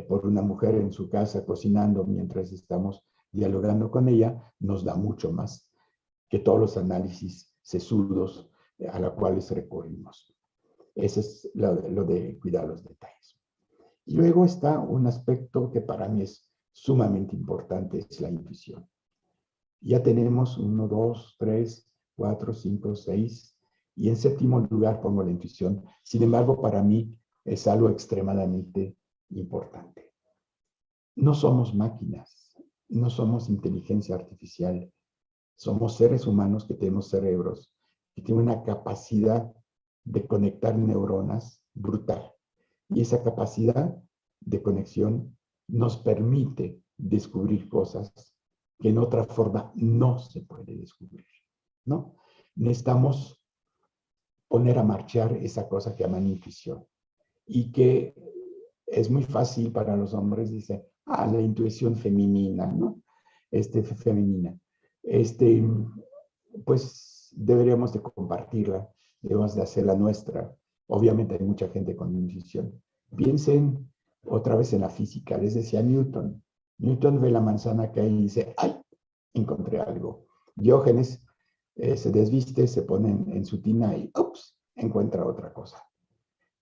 por una mujer en su casa cocinando mientras estamos dialogando con ella, nos da mucho más que todos los análisis sesudos a los cuales recurrimos. Ese es lo de cuidar los detalles. Y luego está un aspecto que para mí es sumamente importante, es la intuición. Ya tenemos 1, 2, 3, 4, 5, 6, y en séptimo lugar pongo la intuición. Sin embargo, para mí es algo extremadamente importante. No somos máquinas, no somos inteligencia artificial, somos seres humanos que tenemos cerebros, que tienen una capacidad de conectar neuronas brutal. Y esa capacidad de conexión nos permite descubrir cosas que en otra forma no se puede descubrir, ¿no? Necesitamos poner a marchar esa cosa que llaman intuición y que es muy fácil para los hombres, dice, la intuición femenina, ¿no? Femenina. Pues deberíamos de compartirla, debemos de hacerla nuestra. Obviamente hay mucha gente con intuición. Piensen otra vez en la física, les decía Newton. Newton ve la manzana que hay y dice, ¡ay! Encontré algo. Diógenes se desviste, se pone en su tina y ¡ups! Encuentra otra cosa.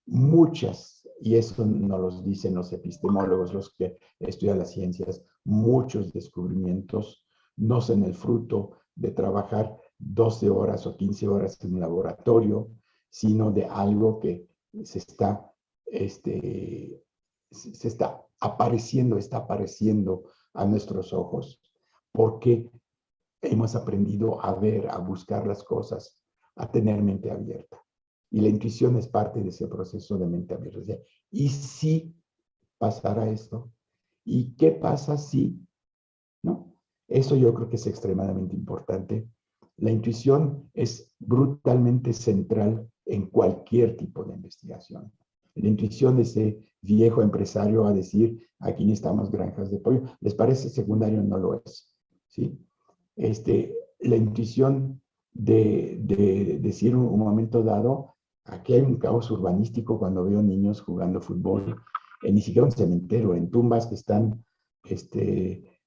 Muchas, y eso nos lo dicen los epistemólogos, los que estudian las ciencias, muchos descubrimientos no son el fruto de trabajar 12 horas o 15 horas en un laboratorio, sino de algo que se está, está apareciendo a nuestros ojos, porque hemos aprendido a ver, a buscar las cosas, a tener mente abierta. Y la intuición es parte de ese proceso de mente abierta. O sea, ¿y si pasara esto? ¿Y qué pasa si? ¿No? Eso yo creo que es extremadamente importante. La intuición es brutalmente central en cualquier tipo de investigación. La intuición de ese viejo empresario a decir, aquí necesitamos granjas de pollo, ¿les parece secundario? No lo es. ¿Sí? La intuición de decir un momento dado, aquí hay un caos urbanístico cuando veo niños jugando fútbol, ni siquiera un cementerio, en tumbas que están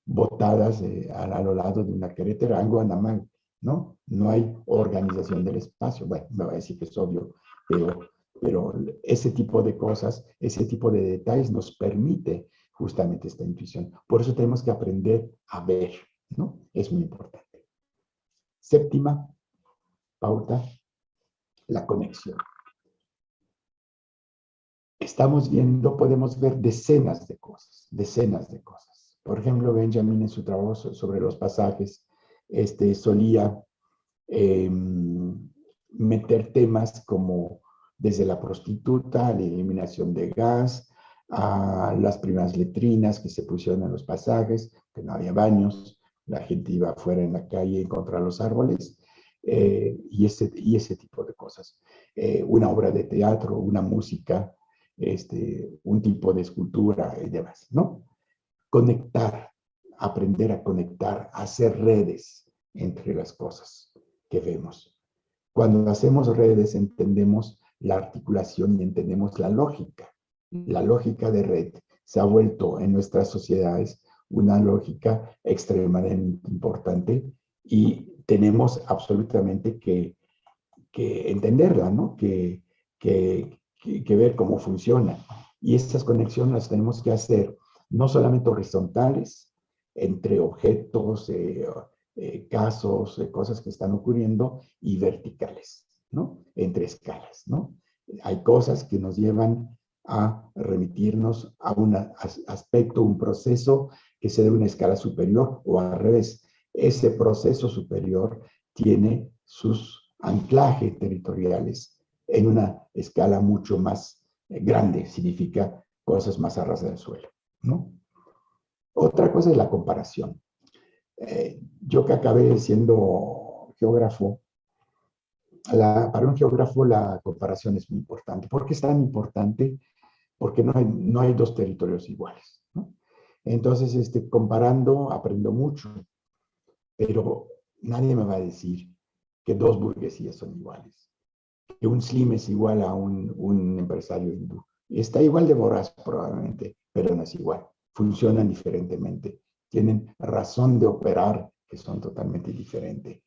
botadas a lo lado de una carretera, algo anda mal, ¿no? No hay organización del espacio. Bueno, me va a decir que es obvio, pero ese tipo de cosas, ese tipo de detalles nos permite justamente esta intuición. Por eso tenemos que aprender a ver, ¿no? Es muy importante. Séptima pauta, la conexión. Estamos viendo, podemos ver decenas de cosas, decenas de cosas. Por ejemplo, Benjamin en su trabajo sobre los pasajes, solía meter temas como desde la prostituta, la eliminación de gas, a las primeras letrinas que se pusieron en los pasajes, que no había baños, la gente iba afuera en la calle contra los árboles, y ese tipo de cosas. Una obra de teatro, una música, un tipo de escultura y demás, ¿no? Conectar, aprender a conectar, hacer redes entre las cosas que vemos. Cuando hacemos redes entendemos la articulación y entendemos la lógica. La lógica de red se ha vuelto en nuestras sociedades una lógica extremadamente importante y tenemos absolutamente que entenderla, ¿no? Que ver cómo funciona. Y estas conexiones las tenemos que hacer no solamente horizontales, entre objetos, casos, cosas que están ocurriendo, y verticales, ¿no? Entre escalas, ¿no? Hay cosas que nos llevan a remitirnos a un aspecto, un proceso que sea de una escala superior o al revés. Ese proceso superior tiene sus anclajes territoriales en una escala mucho más grande, significa cosas más a ras del suelo, ¿no? Otra cosa es la comparación. Yo que acabé siendo geógrafo, para un geógrafo la comparación es muy importante. ¿Por qué es tan importante? Porque no hay dos territorios iguales, ¿no? Entonces, comparando, aprendo mucho, pero nadie me va a decir que dos burguesías son iguales, que un slim es igual a un empresario hindú. Y está igual de voraz probablemente, pero no es igual. Funcionan diferentemente. Tienen razón de operar que son totalmente diferentes.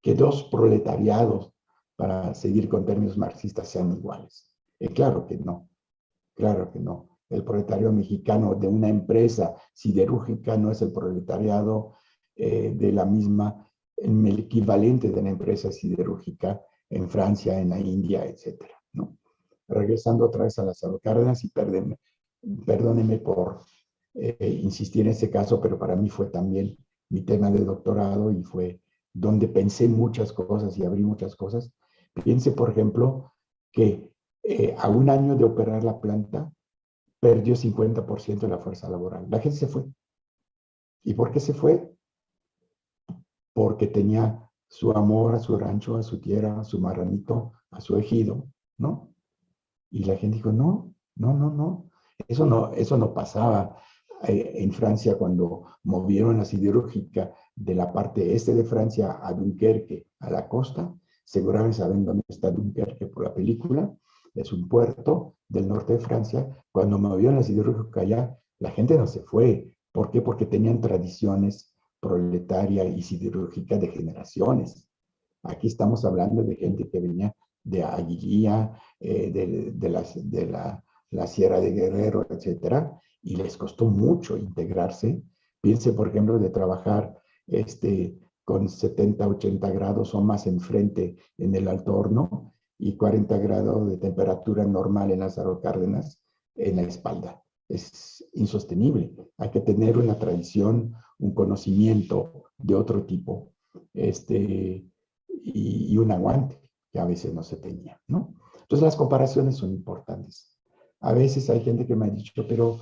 Que dos proletariados, para seguir con términos marxistas, sean iguales. Claro que no. Claro que no. El proletariado mexicano de una empresa siderúrgica no es el proletariado de la misma, el equivalente de una empresa siderúrgica en Francia, en la India, etcétera, ¿no? Regresando otra vez a Lázaro Cárdenas, y perdónenme por insistir en ese caso, pero para mí fue también mi tema de doctorado y fue donde pensé muchas cosas y abrí muchas cosas. Piense, por ejemplo, que a un año de operar la planta, perdió 50% de la fuerza laboral. La gente se fue. ¿Y por qué se fue? Porque tenía su amor a su rancho, a su tierra, a su marranito, a su ejido, ¿no? Y la gente dijo, no, no, no, no. Eso no pasaba en Francia cuando movieron la siderúrgica de la parte este de Francia a Dunkerque, a la costa. Seguramente saben dónde está Dunkerque por la película. Es un puerto del norte de Francia. Cuando movieron la siderúrgica allá, la gente no se fue. ¿Por qué? Porque tenían tradiciones proletaria y siderúrgica de generaciones. Aquí estamos hablando de gente que venía de Aguililla, la Sierra de Guerrero, etcétera, y les costó mucho integrarse. Piense, por ejemplo, de trabajar con 70, 80 grados o más enfrente en el Alto Horno y 40 grados de temperatura normal en Lázaro Cárdenas en la espalda. Es insostenible. Hay que tener una tradición, un conocimiento de otro tipo y un aguante que a veces no se tenía, ¿no? Entonces las comparaciones son importantes. A veces hay gente que me ha dicho, pero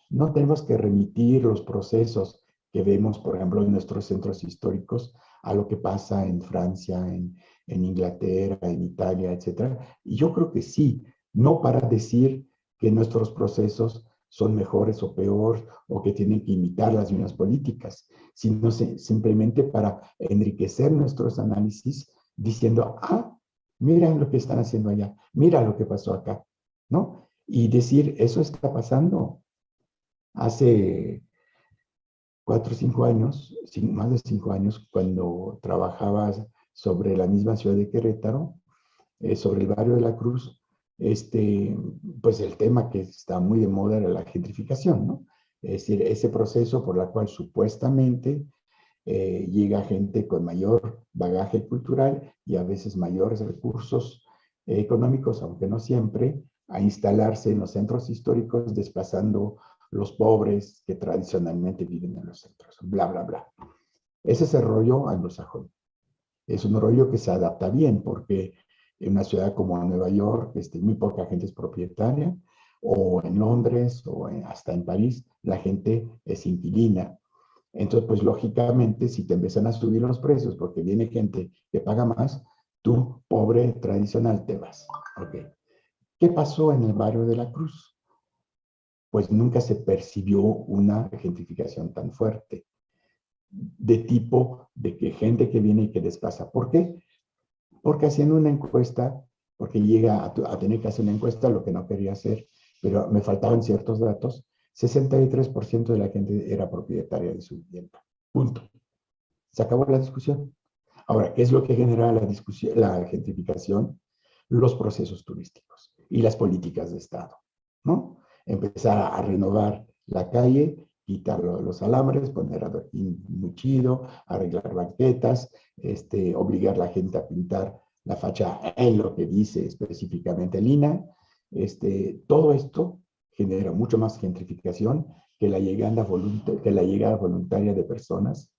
no tenemos que remitir los procesos que vemos, por ejemplo, en nuestros centros históricos, a lo que pasa en Francia, en Inglaterra, en Italia, etc. Y yo creo que sí, no para decir que nuestros procesos son mejores o peores o que tienen que imitar las mismas políticas, sino simplemente para enriquecer nuestros análisis diciendo, mira lo que están haciendo allá, mira lo que pasó acá, ¿no? Y decir, eso está pasando. Hace 4 o 5 años, más de 5 años, cuando trabajaba sobre la misma ciudad de Querétaro, sobre el barrio de la Cruz, pues el tema que está muy de moda era la gentrificación, ¿no? Es decir, ese proceso por el cual supuestamente llega gente con mayor bagaje cultural y a veces mayores recursos económicos, aunque no siempre, a instalarse en los centros históricos, desplazando los pobres que tradicionalmente viven en los centros, bla, bla, bla. Ese es el rollo anglosajón. Es un rollo que se adapta bien porque en una ciudad como Nueva York, muy poca gente es propietaria, o en Londres, o hasta en París, la gente es inquilina. Entonces, pues lógicamente, si te empiezan a subir los precios porque viene gente que paga más, tú, pobre tradicional, te vas. Okay. ¿Qué pasó en el barrio de la Cruz? Pues nunca se percibió una gentrificación tan fuerte, de tipo de que gente que viene y que desplaza. ¿Por qué? Porque haciendo una encuesta, porque llega a tener que hacer una encuesta, lo que no quería hacer, pero me faltaban ciertos datos, 63% de la gente era propietaria de su vivienda. Punto. Se acabó la discusión. Ahora, ¿qué es lo que genera la discusión, la gentrificación? Los procesos turísticos y las políticas de Estado, ¿no? Empezar a renovar la calle, quitar los alambres, poner adoquín muy chido, arreglar banquetas, obligar a la gente a pintar la facha en lo que dice específicamente el INAH. Todo esto genera mucho más gentrificación que la llegada voluntaria de personas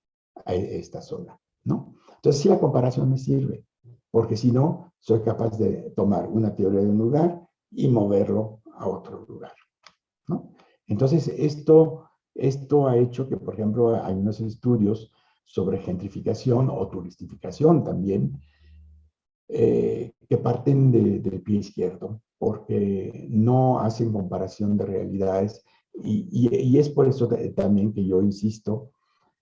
a esta zona, ¿no? Entonces, sí, la comparación me sirve, porque si no, soy capaz de tomar una teoría de un lugar y moverlo a otro lugar, ¿no? Entonces, esto ha hecho que, por ejemplo, hay unos estudios sobre gentrificación o turistificación también, que parten del pie izquierdo, porque no hacen comparación de realidades y es por eso también que yo insisto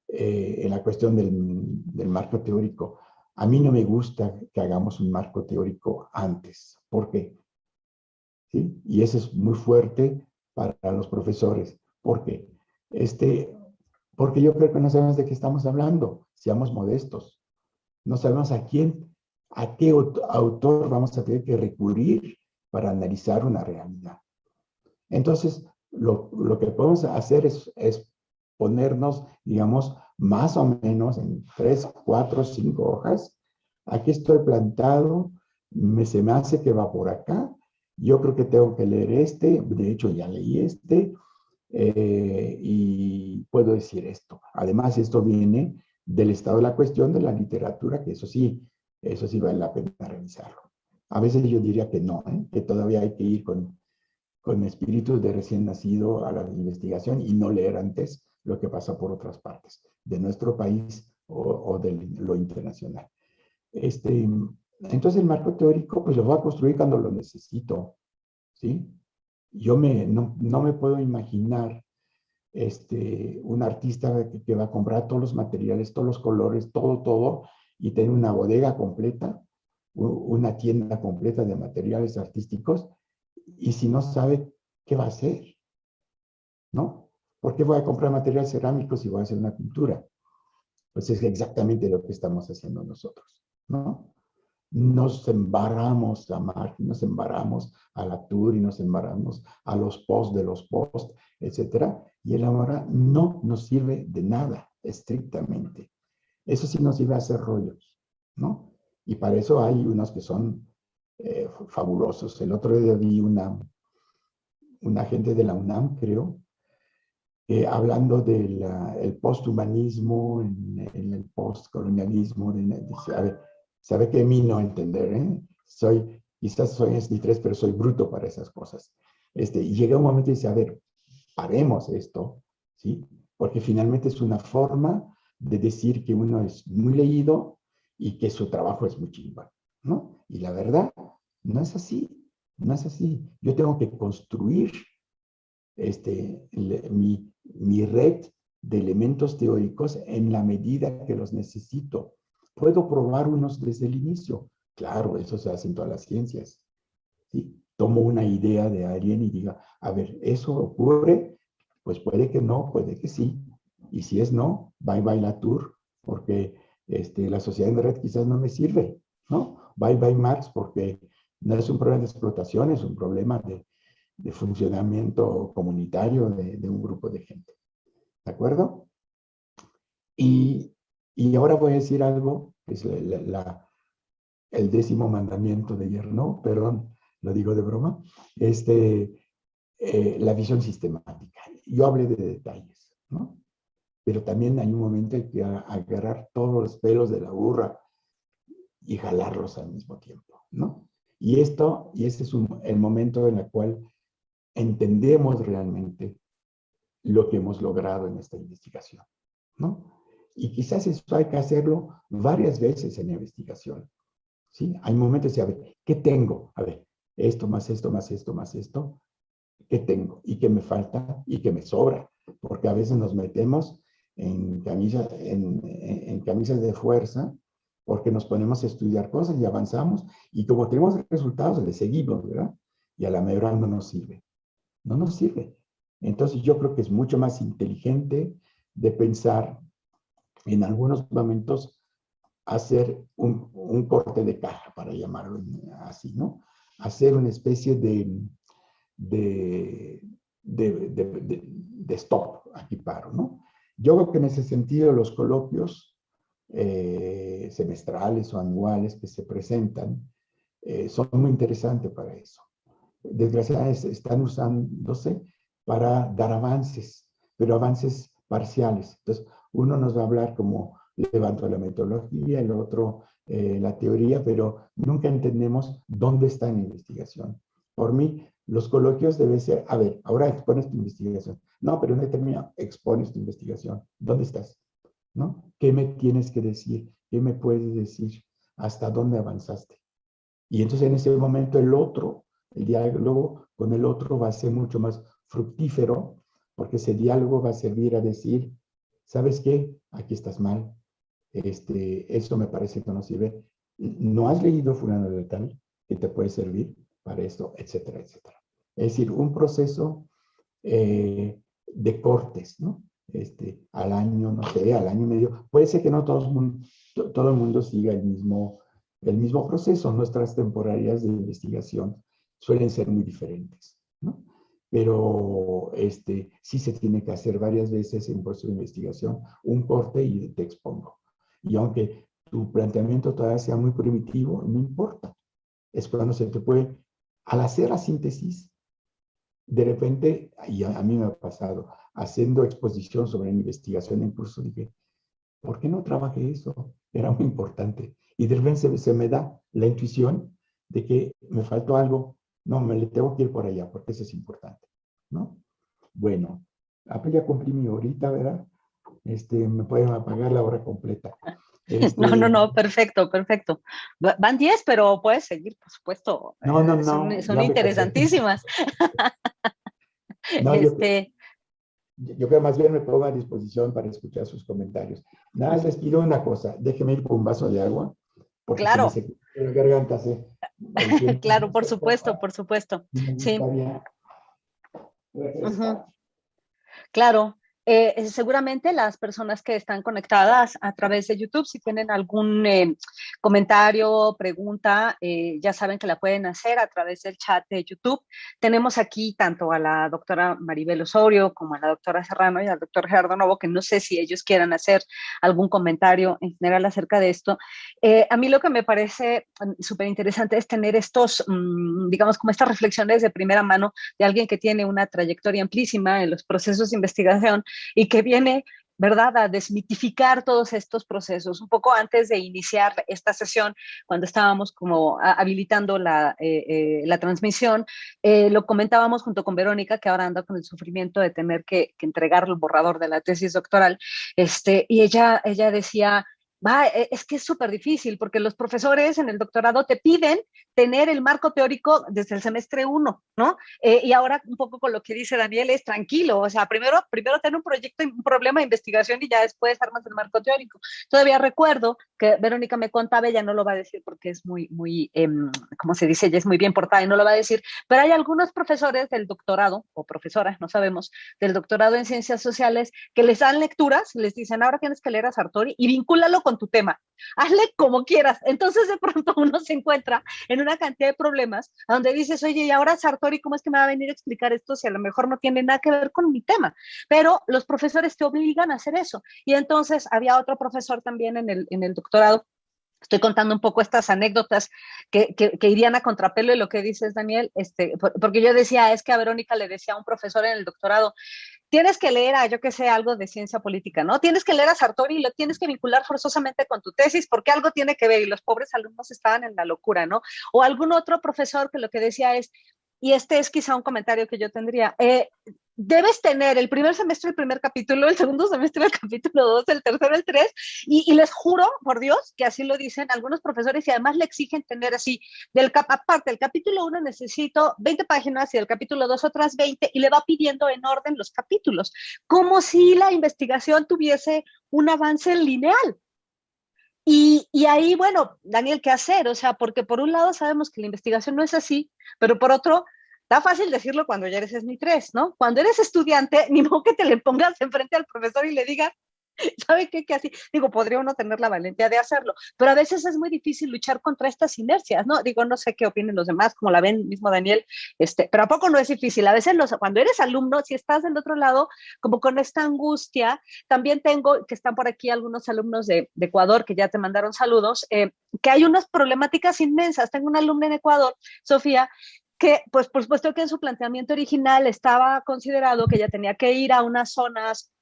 en la cuestión del marco teórico. A mí no me gusta que hagamos un marco teórico antes. ¿Por qué? ¿Sí? Y eso es muy fuerte para los profesores. ¿Por qué? Porque yo creo que no sabemos de qué estamos hablando. Seamos modestos. No sabemos a qué autor vamos a tener que recurrir para analizar una realidad. Entonces, lo que podemos hacer es ponernos, digamos, más o menos en 3, 4, 5 hojas. Aquí estoy plantado, se me hace que va por acá. Yo creo que tengo que leer de hecho ya leí y puedo decir esto. Además, esto viene del estado de la cuestión de la literatura, que eso sí vale la pena revisarlo. A veces yo diría que no, que todavía hay que ir con espíritus de recién nacido a la investigación y no leer antes lo que pasa por otras partes de nuestro país o de lo internacional. Entonces el marco teórico pues lo voy a construir cuando lo necesito, ¿sí? Yo no me puedo imaginar un artista que va a comprar todos los materiales, todos los colores, todo, y tener una bodega completa, una tienda completa de materiales artísticos, y si no sabe qué va a hacer, ¿no? ¿Por qué voy a comprar materiales cerámicos si voy a hacer una pintura? Pues es exactamente lo que estamos haciendo nosotros, ¿no? Nos embarramos a marketing, nos embarramos a la tour y nos embarramos a los posts de los posts, etcétera, y el ahora no nos sirve de nada, estrictamente. Eso sí nos iba a hacer rollos, ¿no? Y para eso hay unos que son fabulosos. El otro día vi una gente de la UNAM, creo, hablando del el posthumanismo, en el postcolonialismo, dice, a ver, sabe que a mí no entender, ¿eh? Quizás soy S3, pero soy bruto para esas cosas. Y llega un momento y dice, a ver, paremos esto, ¿sí? Porque finalmente es una forma de decir que uno es muy leído y que su trabajo es muy chingón, ¿no? Y la verdad, no es así, no es así. Yo tengo que construir mi red de elementos teóricos en la medida que los necesito. Puedo probar unos desde el inicio. Claro, eso se hace en todas las ciencias. ¿Sí? Tomo una idea de alguien y diga, a ver, ¿eso ocurre? Pues puede que no, puede que sí. Y si es no, bye bye la tour, porque la sociedad en red quizás no me sirve, ¿no? Bye bye Marx, porque no es un problema de explotación, es un problema de funcionamiento comunitario de un grupo de gente. ¿De acuerdo? Y, y ahora voy a decir algo, que es el 10º mandamiento de Yerno, perdón, lo digo de broma, la visión sistemática. Yo hablé de detalles, ¿no? Pero también hay un momento en que agarrar todos los pelos de la burra y jalarlos al mismo tiempo, ¿no? Y este es el momento en el cual entendemos realmente lo que hemos logrado en esta investigación, ¿no? Y quizás eso hay que hacerlo varias veces en la investigación, ¿sí? Hay momentos de, a ver, ¿qué tengo? A ver, esto más esto más esto más esto, ¿qué tengo? ¿Y qué me falta? ¿Y qué me sobra? Porque a veces nos metemos en camisas de fuerza porque nos ponemos a estudiar cosas y avanzamos y como tenemos resultados le seguimos, ¿verdad? Y a la mayoría no nos sirve. No nos sirve. Entonces yo creo que es mucho más inteligente de pensar en algunos momentos hacer un corte de caja, para llamarlo así, ¿no? Hacer una especie de, de stop, aquí paro, ¿no? Yo creo que en ese sentido los coloquios semestrales o anuales que se presentan son muy interesantes para eso. Desgraciadamente están usándose para dar avances, pero avances parciales. Entonces, uno nos va a hablar como levanto la metodología, el otro la teoría, pero nunca entendemos dónde está en la investigación. Por mí, los coloquios deben ser, a ver, ahora expones tu investigación. No, pero no he terminado, expones tu investigación. ¿Dónde estás? ¿No? ¿Qué me tienes que decir? ¿Qué me puedes decir? ¿Hasta dónde avanzaste? Y entonces en ese momento el diálogo con el otro va a ser mucho más fructífero, porque ese diálogo va a servir a decir, ¿sabes qué? Aquí estás mal. Eso me parece que no sirve. No has leído fulano de tal que te puede servir para esto, etcétera, etcétera. Es decir, un proceso de cortes, ¿no? Al año, no sé, al año y medio. Puede ser que no todo el mundo siga el mismo proceso. Nuestras temporalidades de investigación suelen ser muy diferentes, ¿no? Pero sí se tiene que hacer varias veces en un proceso de investigación un corte y te expongo. Y aunque tu planteamiento todavía sea muy primitivo, no importa. Es cuando se te puede, al hacer la síntesis, de repente, y a mí me ha pasado, haciendo exposición sobre investigación en curso, dije, ¿por qué no trabajé eso? Era muy importante. Y de repente se me da la intuición de que me faltó algo. No, me le tengo que ir por allá, porque eso es importante, ¿no? Bueno, pues ya cumplí mi horita, ¿verdad? Me pueden apagar la hora completa. No, perfecto, perfecto. Van 10, pero puedes seguir, por supuesto. No, Son ya me pasé. interesantísimas. No, yo creo que más bien me pongo a disposición para escuchar sus comentarios. Nada, les pido una cosa, déjeme ir por un vaso de agua, porque se me Claro, secó la garganta hace el tiempo. claro, por supuesto, por supuesto. Me Sí, gustaría refrescar. claro. Seguramente las personas que están conectadas a través de YouTube, si tienen algún comentario, pregunta, ya saben que la pueden hacer a través del chat de YouTube. Tenemos aquí tanto a la doctora Maribel Osorio como a la doctora Serrano y al doctor Gerardo Novo, que no sé si ellos quieran hacer algún comentario en general acerca de esto. A mí lo que me parece súper interesante es tener estos, digamos, como estas reflexiones de primera mano de alguien que tiene una trayectoria amplísima en los procesos de investigación y que viene, ¿verdad?, a desmitificar todos estos procesos. Un poco antes de iniciar esta sesión, cuando estábamos como habilitando la transmisión, lo comentábamos junto con Verónica, que ahora anda con el sufrimiento de tener que entregar el borrador de la tesis doctoral, y ella decía, es que es súper difícil porque los profesores en el doctorado te piden tener el marco teórico desde el semestre 1, ¿no? Y ahora un poco con lo que dice Daniel es tranquilo, o sea, primero tener un proyecto, un problema de investigación y ya después armas el marco teórico. Todavía recuerdo que Verónica me contaba, ella no lo va a decir porque es muy, ¿cómo se dice? Ella es muy bien portada y no lo va a decir, pero hay algunos profesores del doctorado, o profesoras, no sabemos, del doctorado en ciencias sociales, que les dan lecturas, les dicen, ahora tienes que leer a Sartori y vincúlalo con tu tema, hazle como quieras. Entonces de pronto uno se encuentra en una cantidad de problemas donde dices, oye, y ahora Sartori, ¿cómo es que me va a venir a explicar esto si a lo mejor no tiene nada que ver con mi tema? Pero los profesores te obligan a hacer eso. Y entonces había otro profesor también en el doctorado. Estoy contando un poco estas anécdotas que irían a contrapelo de lo que dices, Daniel, porque yo decía, es que a Verónica le decía a un profesor en el doctorado, tienes que leer a, yo que sé, algo de ciencia política, ¿no? Tienes que leer a Sartori y lo tienes que vincular forzosamente con tu tesis porque algo tiene que ver y los pobres alumnos estaban en la locura, ¿no? O algún otro profesor que lo que decía es, y este es quizá un comentario que yo tendría, debes tener el primer semestre el primer capítulo, el segundo semestre el capítulo 2, el tercero el 3, y les juro, por Dios, que así lo dicen algunos profesores y además le exigen tener así, aparte del capítulo 1 necesito 20 páginas y del capítulo 2 otras 20 y le va pidiendo en orden los capítulos, como si la investigación tuviese un avance lineal. Y ahí, bueno, Daniel, ¿qué hacer? O sea, porque por un lado sabemos que la investigación no es así, pero por otro, está fácil decirlo cuando ya eres SNI 3, ¿no? Cuando eres estudiante, ni modo que te le pongas enfrente al profesor y le digas, ¿sabe qué? Que así, digo, podría uno tener la valentía de hacerlo, pero a veces es muy difícil luchar contra estas inercias, ¿no? Digo, no sé qué opinen los demás, como la ven mismo Daniel, pero ¿a poco no es difícil? A veces cuando eres alumno, si estás del otro lado, como con esta angustia, también tengo, que están por aquí algunos alumnos de Ecuador que ya te mandaron saludos, que hay unas problemáticas inmensas. Tengo una alumna en Ecuador, Sofía, que pues por supuesto que en su planteamiento original estaba considerado que ella tenía que ir a unas zonas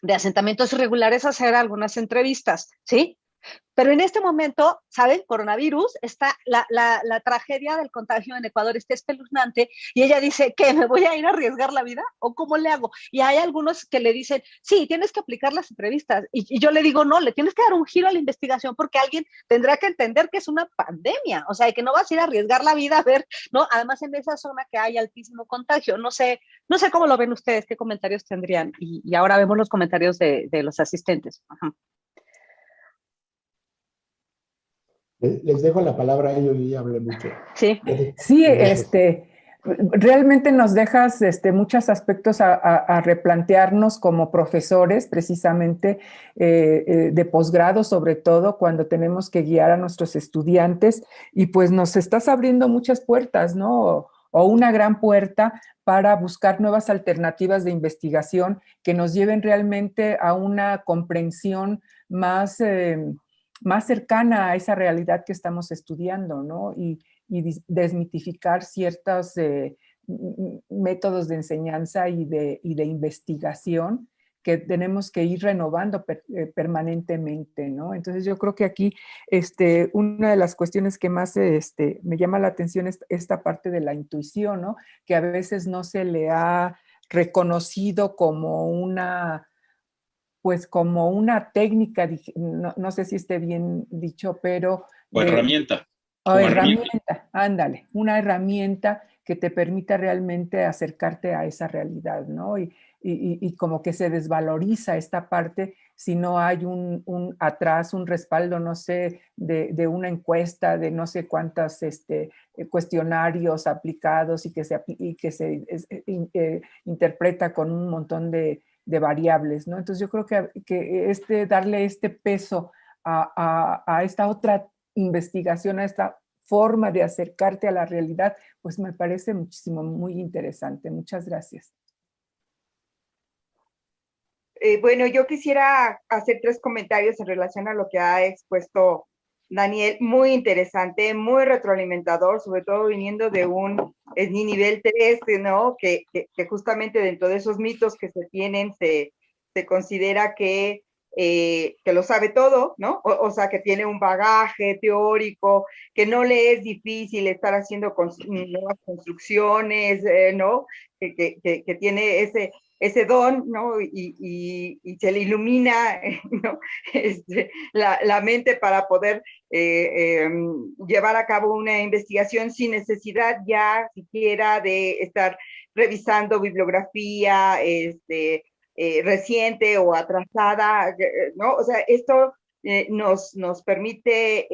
de asentamientos irregulares a hacer algunas entrevistas, ¿sí? Pero en este momento, ¿saben? Coronavirus, está la tragedia del contagio en Ecuador está espeluznante y ella dice, ¿qué? ¿Me voy a ir a arriesgar la vida? ¿O cómo le hago? Y hay algunos que le dicen, sí, tienes que aplicar las entrevistas. Y yo le digo, no, le tienes que dar un giro a la investigación porque alguien tendrá que entender que es una pandemia, o sea, que no vas a ir a arriesgar la vida a ver, ¿no? Además en esa zona que hay altísimo contagio. No sé cómo lo ven ustedes, qué comentarios tendrían. Y ahora vemos los comentarios de los asistentes. Ajá. Les dejo la palabra a ellos, yo ya hablé mucho. Sí. Sí, realmente nos dejas muchos aspectos a replantearnos como profesores, precisamente de posgrado, sobre todo cuando tenemos que guiar a nuestros estudiantes, y pues nos estás abriendo muchas puertas, ¿no? O una gran puerta para buscar nuevas alternativas de investigación que nos lleven realmente a una comprensión más cercana a esa realidad que estamos estudiando, ¿no? Y desmitificar ciertos métodos de enseñanza y de investigación que tenemos que ir renovando permanentemente, ¿no? Entonces yo creo que aquí una de las cuestiones que más me llama la atención es esta parte de la intuición, ¿no? Que a veces no se le ha reconocido como una técnica, no sé si esté bien dicho, pero... O herramienta. O herramienta, ándale, una herramienta que te permita realmente acercarte a esa realidad, ¿no? Y como que se desvaloriza esta parte si no hay atrás un respaldo, no sé, de una encuesta, de no sé cuántos cuestionarios aplicados y que se interpreta con un montón de variables, ¿no? Entonces yo creo que darle este peso a esta otra investigación, a esta forma de acercarte a la realidad, pues me parece muchísimo, muy interesante. Muchas gracias. Bueno, yo quisiera hacer 3 comentarios en relación a lo que ha expuesto Daniel. Muy interesante, muy retroalimentador, sobre todo viniendo de un nivel 3, ¿no? Que justamente dentro de esos mitos que se tienen se considera que lo sabe todo, ¿no? O sea, que tiene un bagaje teórico, que no le es difícil estar haciendo nuevas construcciones, ¿no? Que tiene ese don, ¿no? Y se le ilumina, ¿no? La mente para poder llevar a cabo una investigación sin necesidad ya siquiera de estar revisando bibliografía reciente o atrasada, ¿no? O sea, esto nos permite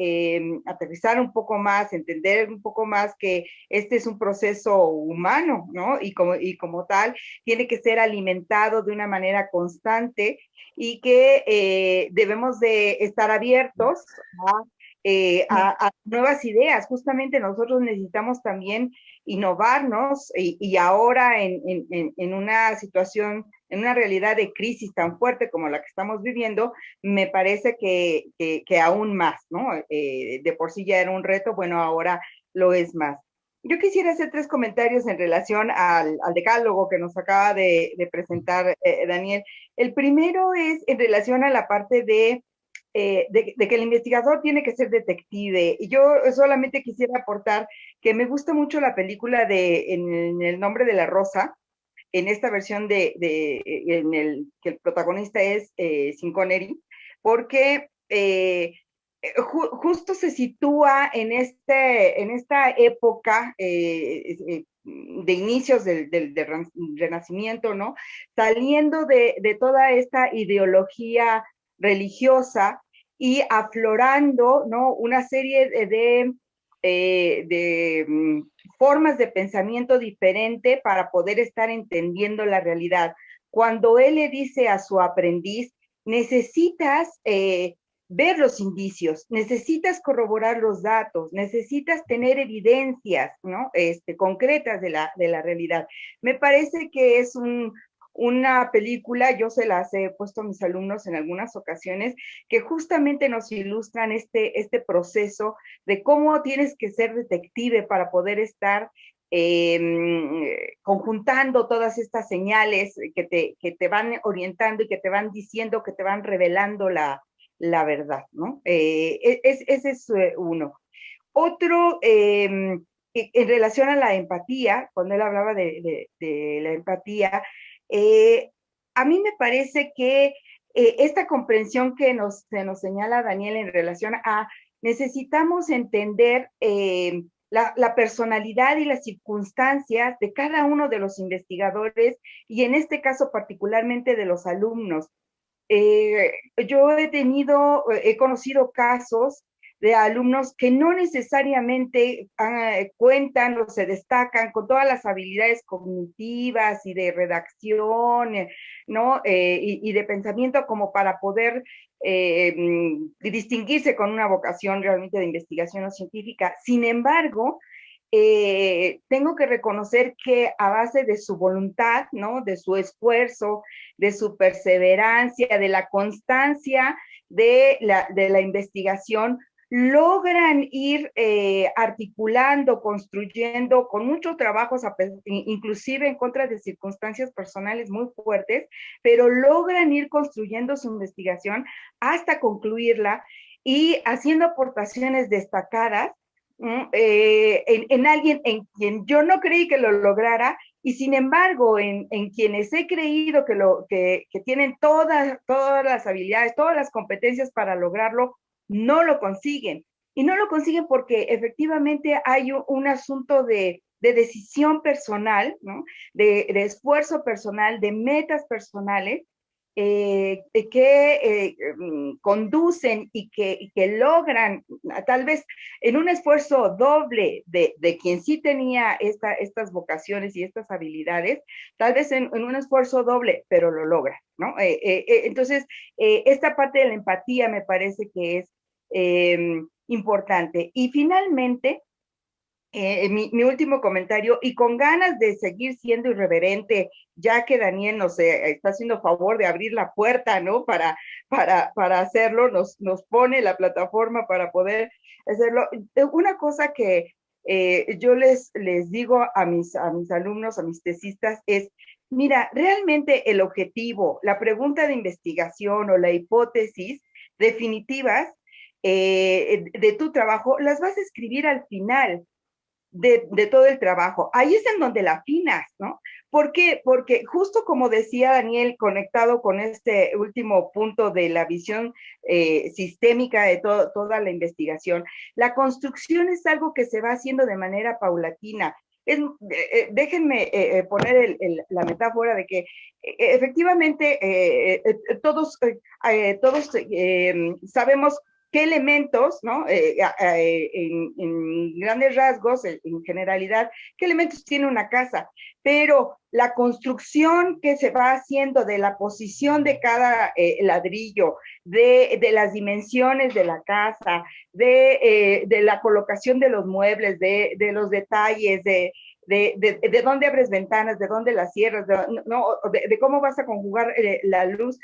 aterrizar un poco más, entender un poco más que este es un proceso humano, ¿no? Y como tal, tiene que ser alimentado de una manera constante y que debemos de estar abiertos a nuevas ideas. Justamente nosotros necesitamos también innovarnos y ahora en una situación, en una realidad de crisis tan fuerte como la que estamos viviendo, me parece que aún más, ¿no? De por sí ya era un reto, bueno, ahora lo es más. Yo quisiera hacer 3 comentarios en relación al decálogo que nos acaba de presentar Daniel. El primero es en relación a la parte de que el investigador tiene que ser detective. Y yo solamente quisiera aportar que me gusta mucho la película de En el nombre de la rosa, en esta versión en el que el protagonista es Sean Connery, porque justo se sitúa en esta época de inicios del Renacimiento, ¿no? Saliendo de toda esta ideología religiosa y aflorando, ¿no? Una serie de formas de pensamiento diferente para poder estar entendiendo la realidad. Cuando él le dice a su aprendiz, necesitas ver los indicios, necesitas corroborar los datos, necesitas tener evidencias, ¿no? Concretas de la realidad. Me parece que es una película, yo se las he puesto a mis alumnos en algunas ocasiones, que justamente nos ilustran este proceso de cómo tienes que ser detective para poder estar conjuntando todas estas señales que te van orientando y que te van diciendo, que te van revelando la verdad, ¿no? Ese es uno. Otro, en relación a la empatía, cuando él hablaba de la empatía, a mí me parece que esta comprensión que se nos señala Daniel en relación a necesitamos entender la personalidad y las circunstancias de cada uno de los investigadores y en este caso particularmente de los alumnos. Yo he conocido casos de alumnos que no necesariamente cuentan o se destacan con todas las habilidades cognitivas y de redacción, ¿no? Y de pensamiento como para poder distinguirse con una vocación realmente de investigación o científica. Sin embargo, tengo que reconocer que a base de su voluntad, ¿no? De su esfuerzo, de su perseverancia, de la constancia de la investigación, logran ir articulando, construyendo con mucho trabajo, inclusive en contra de circunstancias personales muy fuertes, pero logran ir construyendo su investigación hasta concluirla y haciendo aportaciones destacadas en alguien en quien yo no creí que lo lograra y sin embargo en quienes he creído que tienen todas las habilidades, todas las competencias para lograrlo, no lo consiguen. Y no lo consiguen porque efectivamente hay un asunto de decisión personal, ¿no? de esfuerzo personal, de metas personales, conducen y que logran, tal vez en un esfuerzo doble de quien sí tenía estas vocaciones y estas habilidades, tal vez en un esfuerzo doble, pero lo logra, ¿no? Entonces, esta parte de la empatía me parece que es importante. Y finalmente, mi último comentario, y con ganas de seguir siendo irreverente, ya que Daniel nos está haciendo favor de abrir la puerta, ¿no? Para hacerlo, nos pone la plataforma para poder hacerlo. Una cosa que yo les digo a mis alumnos, a mis tesistas, es, mira, realmente el objetivo, la pregunta de investigación o la hipótesis definitivas de tu trabajo, las vas a escribir al final de todo el trabajo. Ahí es en donde la afinas, ¿no? ¿Por qué? Porque justo como decía Daniel, conectado con este último punto de la visión sistémica de toda la investigación, la construcción es algo que se va haciendo de manera paulatina. Déjenme poner la metáfora de que efectivamente todos sabemos qué elementos, ¿no? En grandes rasgos, en generalidad, qué elementos tiene una casa, pero la construcción que se va haciendo de la posición de cada ladrillo, de las dimensiones de la casa, de la colocación de los muebles, de los detalles, de dónde abres ventanas, de dónde las cierras, de cómo vas a conjugar la luz.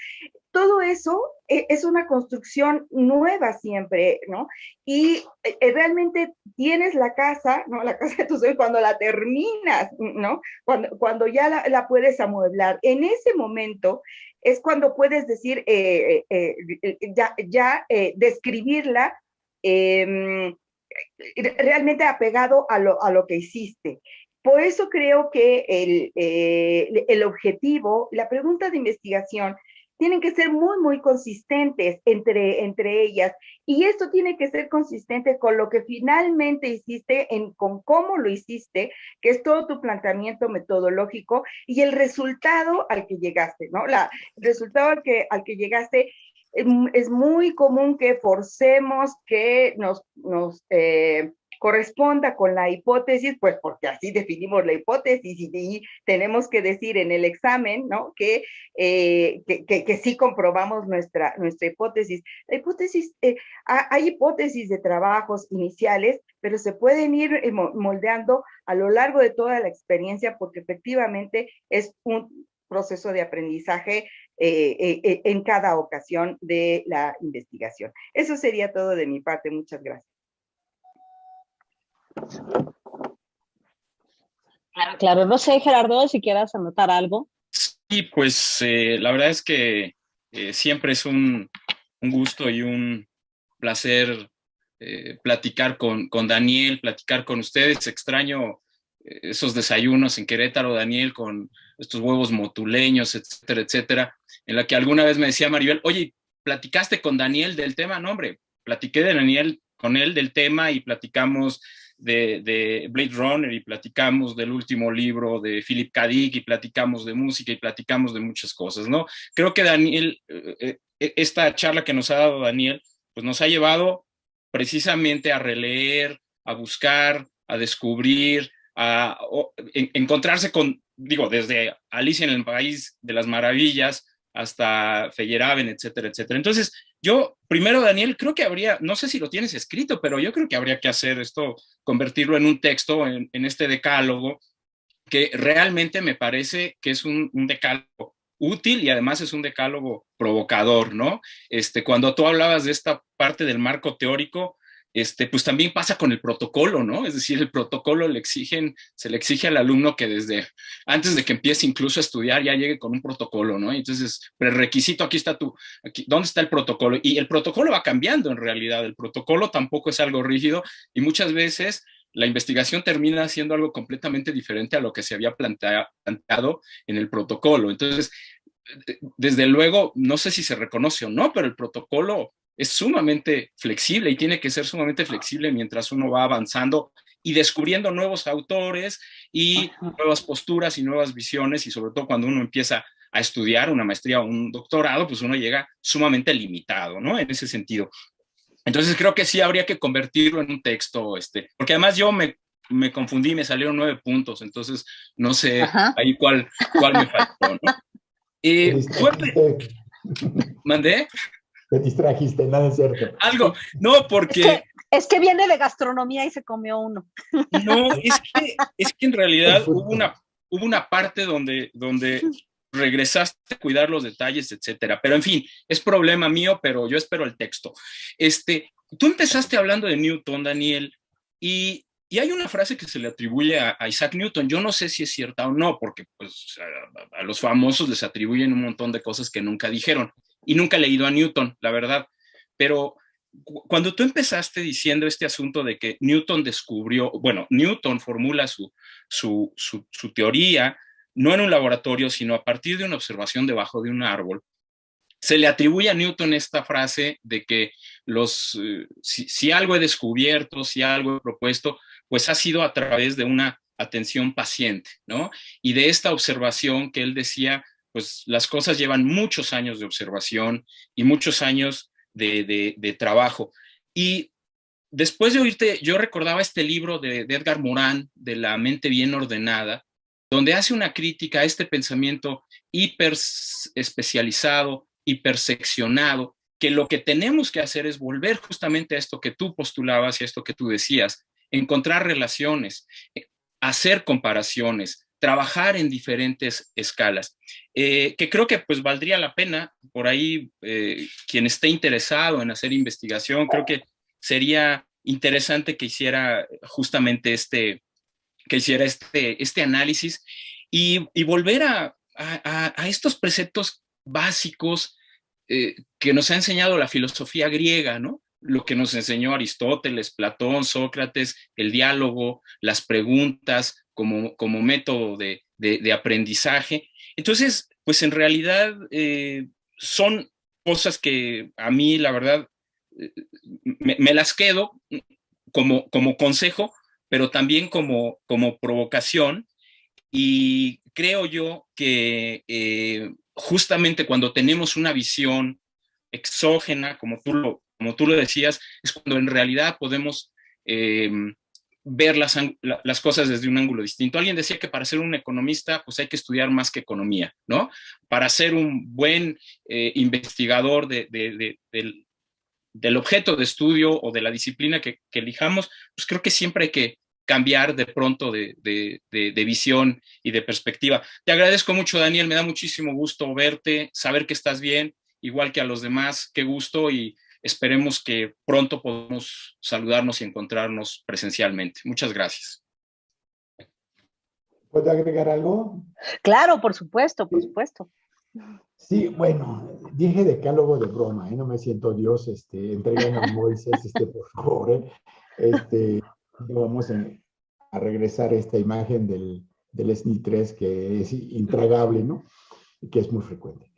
Todo eso es una construcción nueva siempre, ¿no? Y realmente tienes la casa, ¿no? La casa de tus sueños cuando la terminas, ¿no? Cuando ya la puedes amueblar. En ese momento es cuando puedes decir, describirla realmente apegado a lo que hiciste. Por eso creo que el objetivo, la pregunta de investigación, tienen que ser muy, muy consistentes entre ellas. Y esto tiene que ser consistente con lo que finalmente hiciste, con cómo lo hiciste, que es todo tu planteamiento metodológico y el resultado al que llegaste, ¿no? El resultado al que llegaste. Es muy común que forcemos que nos corresponda con la hipótesis, pues porque así definimos la hipótesis y tenemos que decir en el examen, ¿no? Que sí comprobamos nuestra hipótesis. La hipótesis, hay hipótesis de trabajos iniciales, pero se pueden ir moldeando a lo largo de toda la experiencia porque efectivamente es un proceso de aprendizaje en cada ocasión de la investigación. Eso sería todo de mi parte. Muchas gracias. Claro, no sé, Gerardo, si quieras anotar algo. Sí, pues la verdad es que siempre es un gusto y un placer platicar con Daniel, platicar con ustedes. Extraño esos desayunos en Querétaro, Daniel, con estos huevos motuleños, etcétera, etcétera, en la que alguna vez me decía Maribel, oye, ¿platicaste con Daniel del tema? No, hombre, platiqué con él del tema y platicamos de Blade Runner y platicamos del último libro de Philip K. Dick y platicamos de música y platicamos de muchas cosas, ¿no? Creo que Daniel, esta charla que nos ha dado Daniel, pues nos ha llevado precisamente a releer, a buscar, a descubrir, a encontrarse con, digo, desde Alicia en el País de las Maravillas hasta Feyerabend, etcétera, etcétera. Entonces, yo, primero, Daniel, creo que habría, no sé si lo tienes escrito, pero yo creo que habría que hacer esto, convertirlo en un texto, en este decálogo, que realmente me parece que es un decálogo útil y además es un decálogo provocador, ¿no? Cuando tú hablabas de esta parte del marco teórico, pues también pasa con el protocolo, ¿no? Es decir, el protocolo se le exige al alumno que desde antes de que empiece incluso a estudiar ya llegue con un protocolo, ¿no? Entonces, prerequisito, ¿dónde está el protocolo? Y el protocolo va cambiando en realidad, el protocolo tampoco es algo rígido y muchas veces la investigación termina siendo algo completamente diferente a lo que se había planteado en el protocolo. Entonces, desde luego, no sé si se reconoce o no, pero el protocolo es sumamente flexible y tiene que ser sumamente flexible mientras uno va avanzando y descubriendo nuevos autores y nuevas posturas y nuevas visiones y sobre todo cuando uno empieza a estudiar una maestría o un doctorado, pues uno llega sumamente limitado, ¿no? En ese sentido. Entonces creo que sí habría que convertirlo en un texto, porque además yo me confundí, me salieron 9 puntos, entonces no sé ahí cuál me faltó, ¿no? ¿Mandé? Te distrajiste, nada es cierto. Algo, no, porque... Es que viene de gastronomía y se comió uno. No, es que en realidad hubo una parte donde regresaste a cuidar los detalles, etcétera. Pero en fin, es problema mío, pero yo espero el texto. Tú empezaste hablando de Newton, Daniel, y hay una frase que se le atribuye a Isaac Newton. Yo no sé si es cierta o no, porque pues, a los famosos les atribuyen un montón de cosas que nunca dijeron. Y nunca he leído a Newton, la verdad. Pero cuando tú empezaste diciendo este asunto de que Newton Newton formula su teoría, no en un laboratorio, sino a partir de una observación debajo de un árbol, se le atribuye a Newton esta frase de que si algo he descubierto, si algo he propuesto, pues ha sido a través de una atención paciente, ¿no? Y de esta observación que él decía, pues las cosas llevan muchos años de observación y muchos años de trabajo. Y después de oírte, yo recordaba este libro de Edgar Morin, de La mente bien ordenada, donde hace una crítica a este pensamiento hiper especializado, hiperseccionado, que lo que tenemos que hacer es volver justamente a esto que tú postulabas y a esto que tú decías, encontrar relaciones, hacer comparaciones, trabajar en diferentes escalas, que creo que pues valdría la pena, por ahí quien esté interesado en hacer investigación, creo que sería interesante que hiciera justamente este análisis y volver a estos preceptos básicos que nos ha enseñado la filosofía griega, ¿no? Lo que nos enseñó Aristóteles, Platón, Sócrates, el diálogo, las preguntas como método de aprendizaje. Entonces, pues en realidad son cosas que a mí, la verdad, me las quedo como consejo, pero también como provocación. Y creo yo que justamente cuando tenemos una visión exógena, como tú lo decías, es cuando en realidad podemos ver las cosas desde un ángulo distinto. Alguien decía que para ser un economista, pues hay que estudiar más que economía, ¿no? Para ser un buen investigador del objeto de estudio o de la disciplina que elijamos, pues creo que siempre hay que cambiar de pronto de visión y de perspectiva. Te agradezco mucho, Daniel, me da muchísimo gusto verte, saber que estás bien, igual que a los demás, qué gusto, y esperemos que pronto podamos saludarnos y encontrarnos presencialmente. Muchas gracias. ¿Puedo agregar algo? Claro, por supuesto, por supuesto. Sí, bueno, dije decálogo de broma, no me siento Dios, entreguen a Moisés, por favor, vamos a regresar a esta imagen del SNI 3 que es intragable, ¿no? Que es muy frecuente,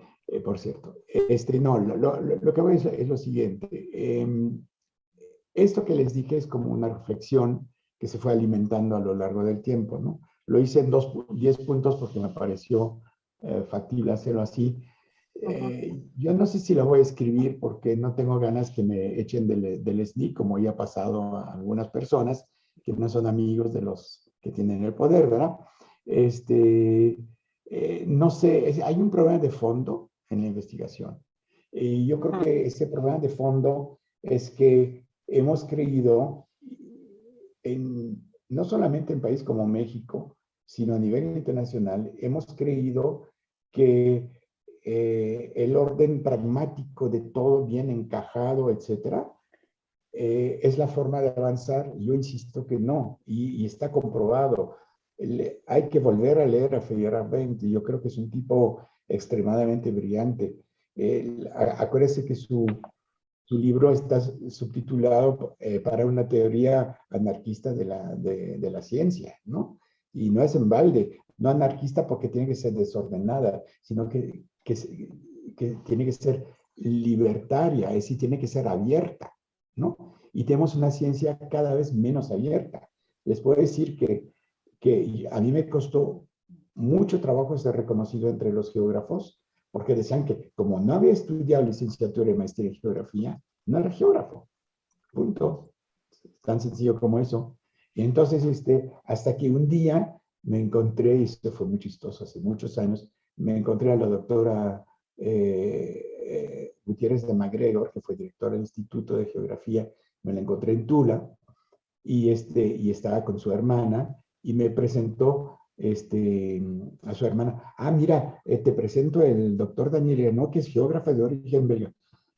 por cierto. No, lo que voy a decir es lo siguiente. Esto que les dije es como una reflexión que se fue alimentando a lo largo del tiempo, ¿no? Lo hice en 10 puntos porque me pareció factible hacerlo así. Yo no sé si lo voy a escribir porque no tengo ganas que me echen del SNI, como ya ha pasado a algunas personas que no son amigos de los que tienen el poder, ¿verdad? No sé, hay un problema de fondo en la investigación. Y yo creo que ese problema de fondo es que hemos creído, no solamente en países como México, sino a nivel internacional, hemos creído que el orden pragmático de todo bien encajado, etcétera, es la forma de avanzar. Yo insisto que no, y está comprobado. Hay que volver a leer a Feyerabend, yo creo que es un tipo extremadamente brillante. Acuérdese que su libro está subtitulado para una teoría anarquista de la ciencia, ¿no? Y no es en balde, no anarquista porque tiene que ser desordenada, sino que tiene que ser libertaria, es decir, tiene que ser abierta, ¿no? Y tenemos una ciencia cada vez menos abierta. Les puedo decir que a mí me costó mucho trabajo ser reconocido entre los geógrafos, porque decían que como no había estudiado licenciatura y maestría en geografía, no era geógrafo. Punto. Tan sencillo como eso. Y entonces, hasta que un día me encontré, y esto fue muy chistoso, hace muchos años, me encontré a la doctora Gutiérrez de MacGregor, que fue directora del Instituto de Geografía, me la encontré en Tula, y estaba con su hermana, y me presentó a su hermana. Ah, mira, te presento el doctor Daniel Llano, que es geógrafa de origen belga.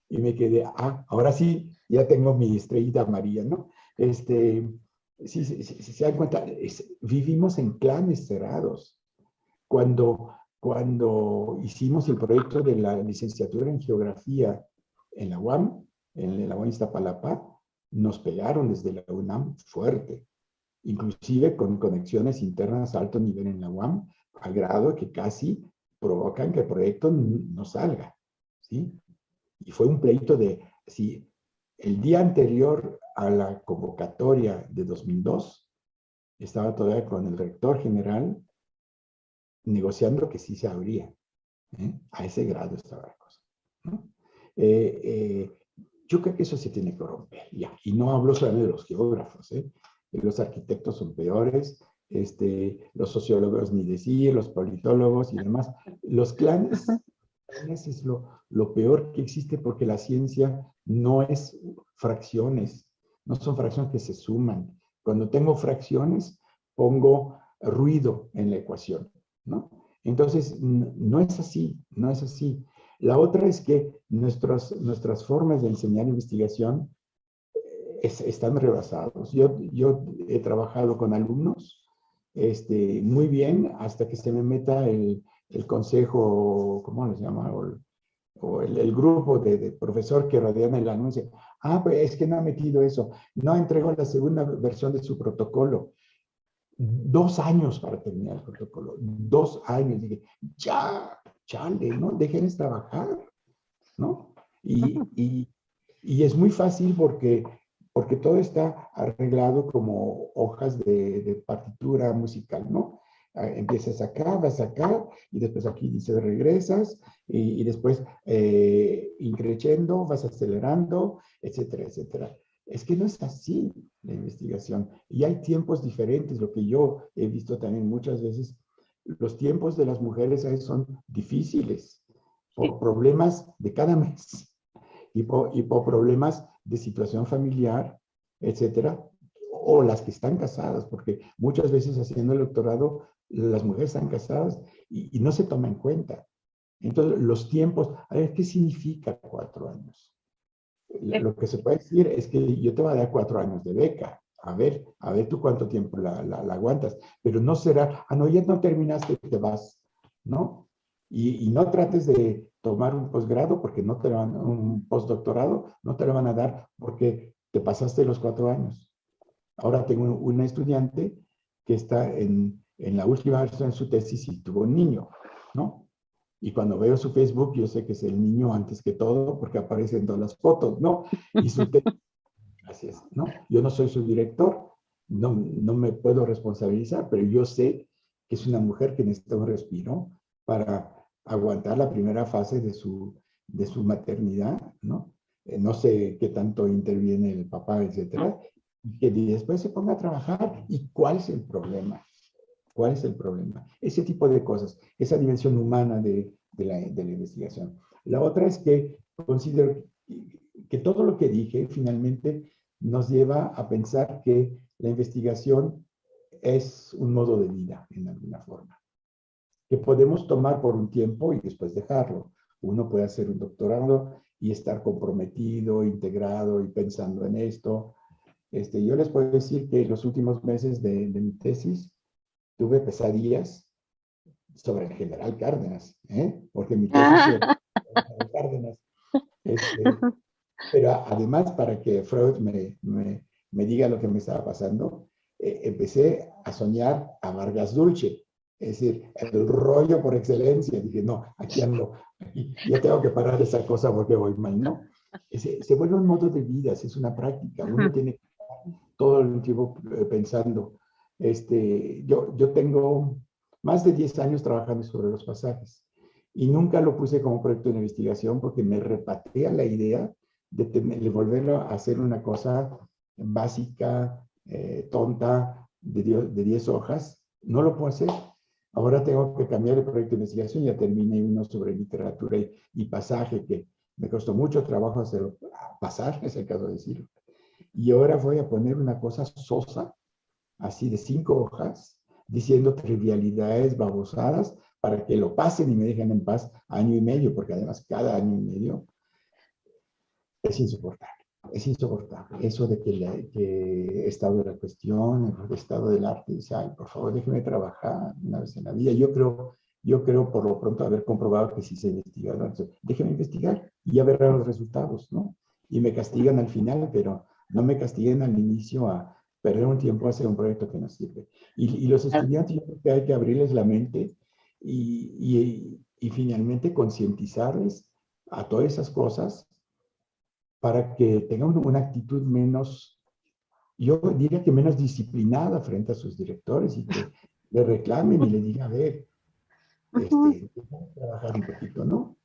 Y me quedé, ahora sí, ya tengo mi estrellita amarilla, ¿no? Si se dan cuenta, vivimos en clanes cerrados. Cuando hicimos el proyecto de la licenciatura en geografía en la UAM, en la UAM Iztapalapa, nos pegaron desde la UNAM fuerte, inclusive con conexiones internas a alto nivel en la UAM, al grado que casi provocan que el proyecto no salga, ¿sí? Y fue un pleito de, sí, el día anterior a la convocatoria de 2002, estaba todavía con el rector general negociando que sí se abría. A ese grado estaba la cosa, ¿no? Yo creo que eso se tiene que romper, ya. Y no hablo solamente de los geógrafos, los arquitectos son peores, los sociólogos ni decir, los politólogos y demás. Los clanes es lo peor que existe, porque la ciencia no es fracciones, no son fracciones que se suman. Cuando tengo fracciones, pongo ruido en la ecuación, ¿no? Entonces, no es así, no es así. La otra es que nuestras formas de enseñar investigación están rebasados. Yo he trabajado con alumnos muy bien hasta que se me meta el consejo, ¿cómo se llama? O el grupo de profesor que rodean el anuncio. Pues es que no ha metido eso. No entregó la segunda versión de su protocolo. 2 años para terminar el protocolo. 2 años. Dije, ya, chale, ¿no? Déjenles trabajar, ¿no? Y es muy fácil porque todo está arreglado como hojas de partitura musical, ¿no? Empiezas acá, vas acá, y después aquí dices regresas, y después increciendo, vas acelerando, etcétera, etcétera. Es que no es así la investigación. Y hay tiempos diferentes. Lo que yo he visto también muchas veces, los tiempos de las mujeres son difíciles por problemas de cada mes y por problemas de situación familiar, etcétera, o las que están casadas, porque muchas veces haciendo el doctorado las mujeres están casadas y no se toma en cuenta. Entonces, los tiempos, a ver, ¿qué significa 4 años? Lo que se puede decir es que yo te voy a dar 4 años de beca. A ver tú cuánto tiempo la aguantas. Pero no será, no, ya no terminaste, te vas, ¿no? Y no trates de tomar un posgrado porque no te lo van, un postdoctorado, no te lo van a dar porque te pasaste los 4 años. Ahora tengo una estudiante que está en la última versión de su tesis y tuvo un niño, ¿no? Y cuando veo su Facebook, yo sé que es el niño antes que todo, porque aparecen todas las fotos, ¿no? Y su tesis, gracias, ¿no? Yo no soy su director, no me puedo responsabilizar, pero yo sé que es una mujer que necesita un respiro para aguantar la primera fase de su maternidad, ¿no? No sé qué tanto interviene el papá, etcétera, y que después se ponga a trabajar. ¿Y cuál es el problema? ¿Cuál es el problema? Ese tipo de cosas, esa dimensión humana de la investigación. La otra es que considero que todo lo que dije finalmente nos lleva a pensar que la investigación es un modo de vida en alguna forma, que podemos tomar por un tiempo y después dejarlo. Uno puede hacer un doctorado y estar comprometido, integrado y pensando en esto. Yo les puedo decir que los últimos meses de mi tesis tuve pesadillas sobre el general Cárdenas, porque mi tesis es el general Cárdenas. Pero además, para que Freud me diga lo que me estaba pasando, empecé a soñar a Vargas Dulce, es decir, el rollo por excelencia. Dije, no, aquí ando, aquí, ya tengo que parar esa cosa porque voy mal, ¿no? Se vuelve un modo de vida, es una práctica, uno tiene que estar todo el tiempo pensando. Yo tengo más de 10 años trabajando sobre los pasajes. Y nunca lo puse como proyecto de investigación porque me repatea la idea de volverlo a hacer una cosa básica, tonta, de 10 hojas. No lo puedo hacer. Ahora tengo que cambiar el proyecto de investigación. Ya terminé uno sobre literatura y pasaje, que me costó mucho trabajo hacerlo pasar, es el caso de decirlo. Y ahora voy a poner una cosa sosa, así de 5 hojas, diciendo trivialidades, babosadas, para que lo pasen y me dejen en paz año y medio, porque además cada año y medio es insoportable. Es insoportable. Eso de que estado de la cuestión, el estado del arte, dice, ay, por favor, déjeme trabajar una vez en la vida. Yo creo por lo pronto haber comprobado que sí se investiga. Entonces, déjeme investigar y ya verán los resultados, ¿no? Y me castigan al final, pero no me castiguen al inicio a perder un tiempo a hacer un proyecto que no sirve. Y los estudiantes, yo creo que hay que abrirles la mente y finalmente concientizarles a todas esas cosas para que tengan una actitud menos, yo diría que menos disciplinada frente a sus directores y que le reclamen y le digan, a ver, trabajar un poquito, ¿no?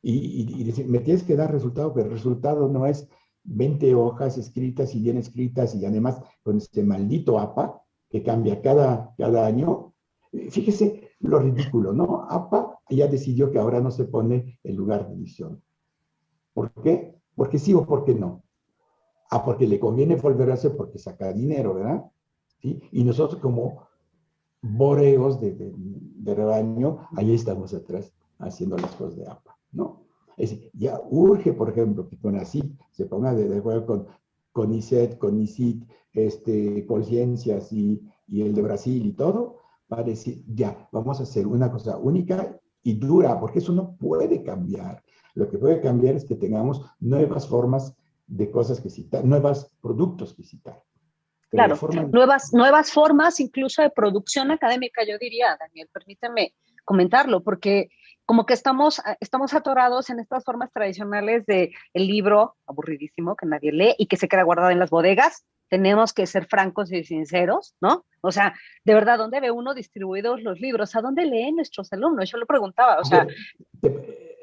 Y decir, me tienes que dar resultado, pero el resultado no es 20 hojas escritas y bien escritas y además con este maldito APA que cambia cada año. Fíjese lo ridículo, ¿no? APA ya decidió que ahora no se pone el lugar de edición. ¿Por qué? Porque sí o porque no. Ah, porque le conviene volver a hacer porque saca dinero, ¿verdad? ¿Sí? Y nosotros como boreos de rebaño, ahí estamos atrás haciendo las cosas de APA, ¿no? Es decir, ya urge, por ejemplo, que con ACID se ponga de acuerdo con ICET, con ICIT, Conciencias y el de Brasil y todo, para decir, ya, vamos a hacer una cosa única y dura, porque eso no puede cambiar. Lo que puede cambiar es que tengamos nuevas formas de cosas que citar, nuevos productos que citar. Pero claro, nuevas formas incluso de producción académica, yo diría, Daniel, permíteme comentarlo, porque como que estamos atorados en estas formas tradicionales de el libro aburridísimo que nadie lee y que se queda guardado en las bodegas. Tenemos que ser francos y sinceros, ¿no? O sea, de verdad, ¿dónde ve uno distribuidos los libros? ¿A dónde leen nuestros alumnos? Yo lo preguntaba, o sea...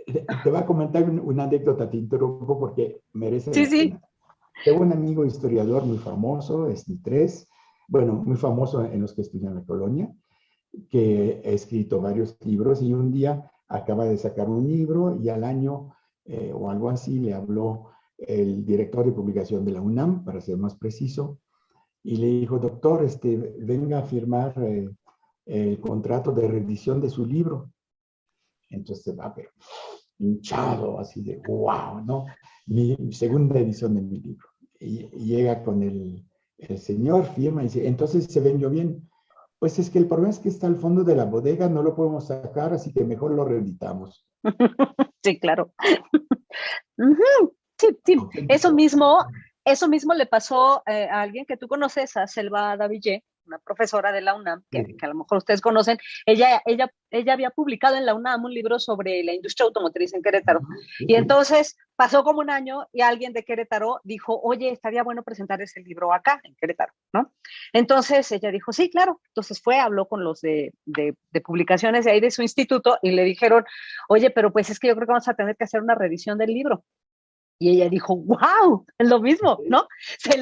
Te voy a comentar una anécdota, te interrumpo porque merece la pena. Tengo un amigo historiador muy famoso, muy famoso en los que estudian en la colonia, que ha escrito varios libros y un día acaba de sacar un libro y al año o algo así le habló el director de publicación de la UNAM, para ser más preciso, y le dijo, doctor, venga a firmar el contrato de reedición de su libro. Entonces va, pero hinchado, así de wow, ¿no? Mi segunda edición de mi libro. Y llega con el señor, firma y dice, entonces se vendió bien. Pues es que el problema es que está al fondo de la bodega, no lo podemos sacar, así que mejor lo reeditamos. Sí, claro. Sí, sí. Eso mismo le pasó a alguien que tú conoces, a Selva Davillé, una profesora de la UNAM, que a lo mejor ustedes conocen. Ella había publicado en la UNAM un libro sobre la industria automotriz en Querétaro. Y entonces pasó como un año y alguien de Querétaro dijo, oye, estaría bueno presentar ese libro acá, en Querétaro, ¿no? Entonces ella dijo, sí, claro. Entonces habló con los de publicaciones de ahí de su instituto y le dijeron, oye, pero pues es que yo creo que vamos a tener que hacer una reedición del libro. Y ella dijo, wow, es lo mismo, ¿no? Se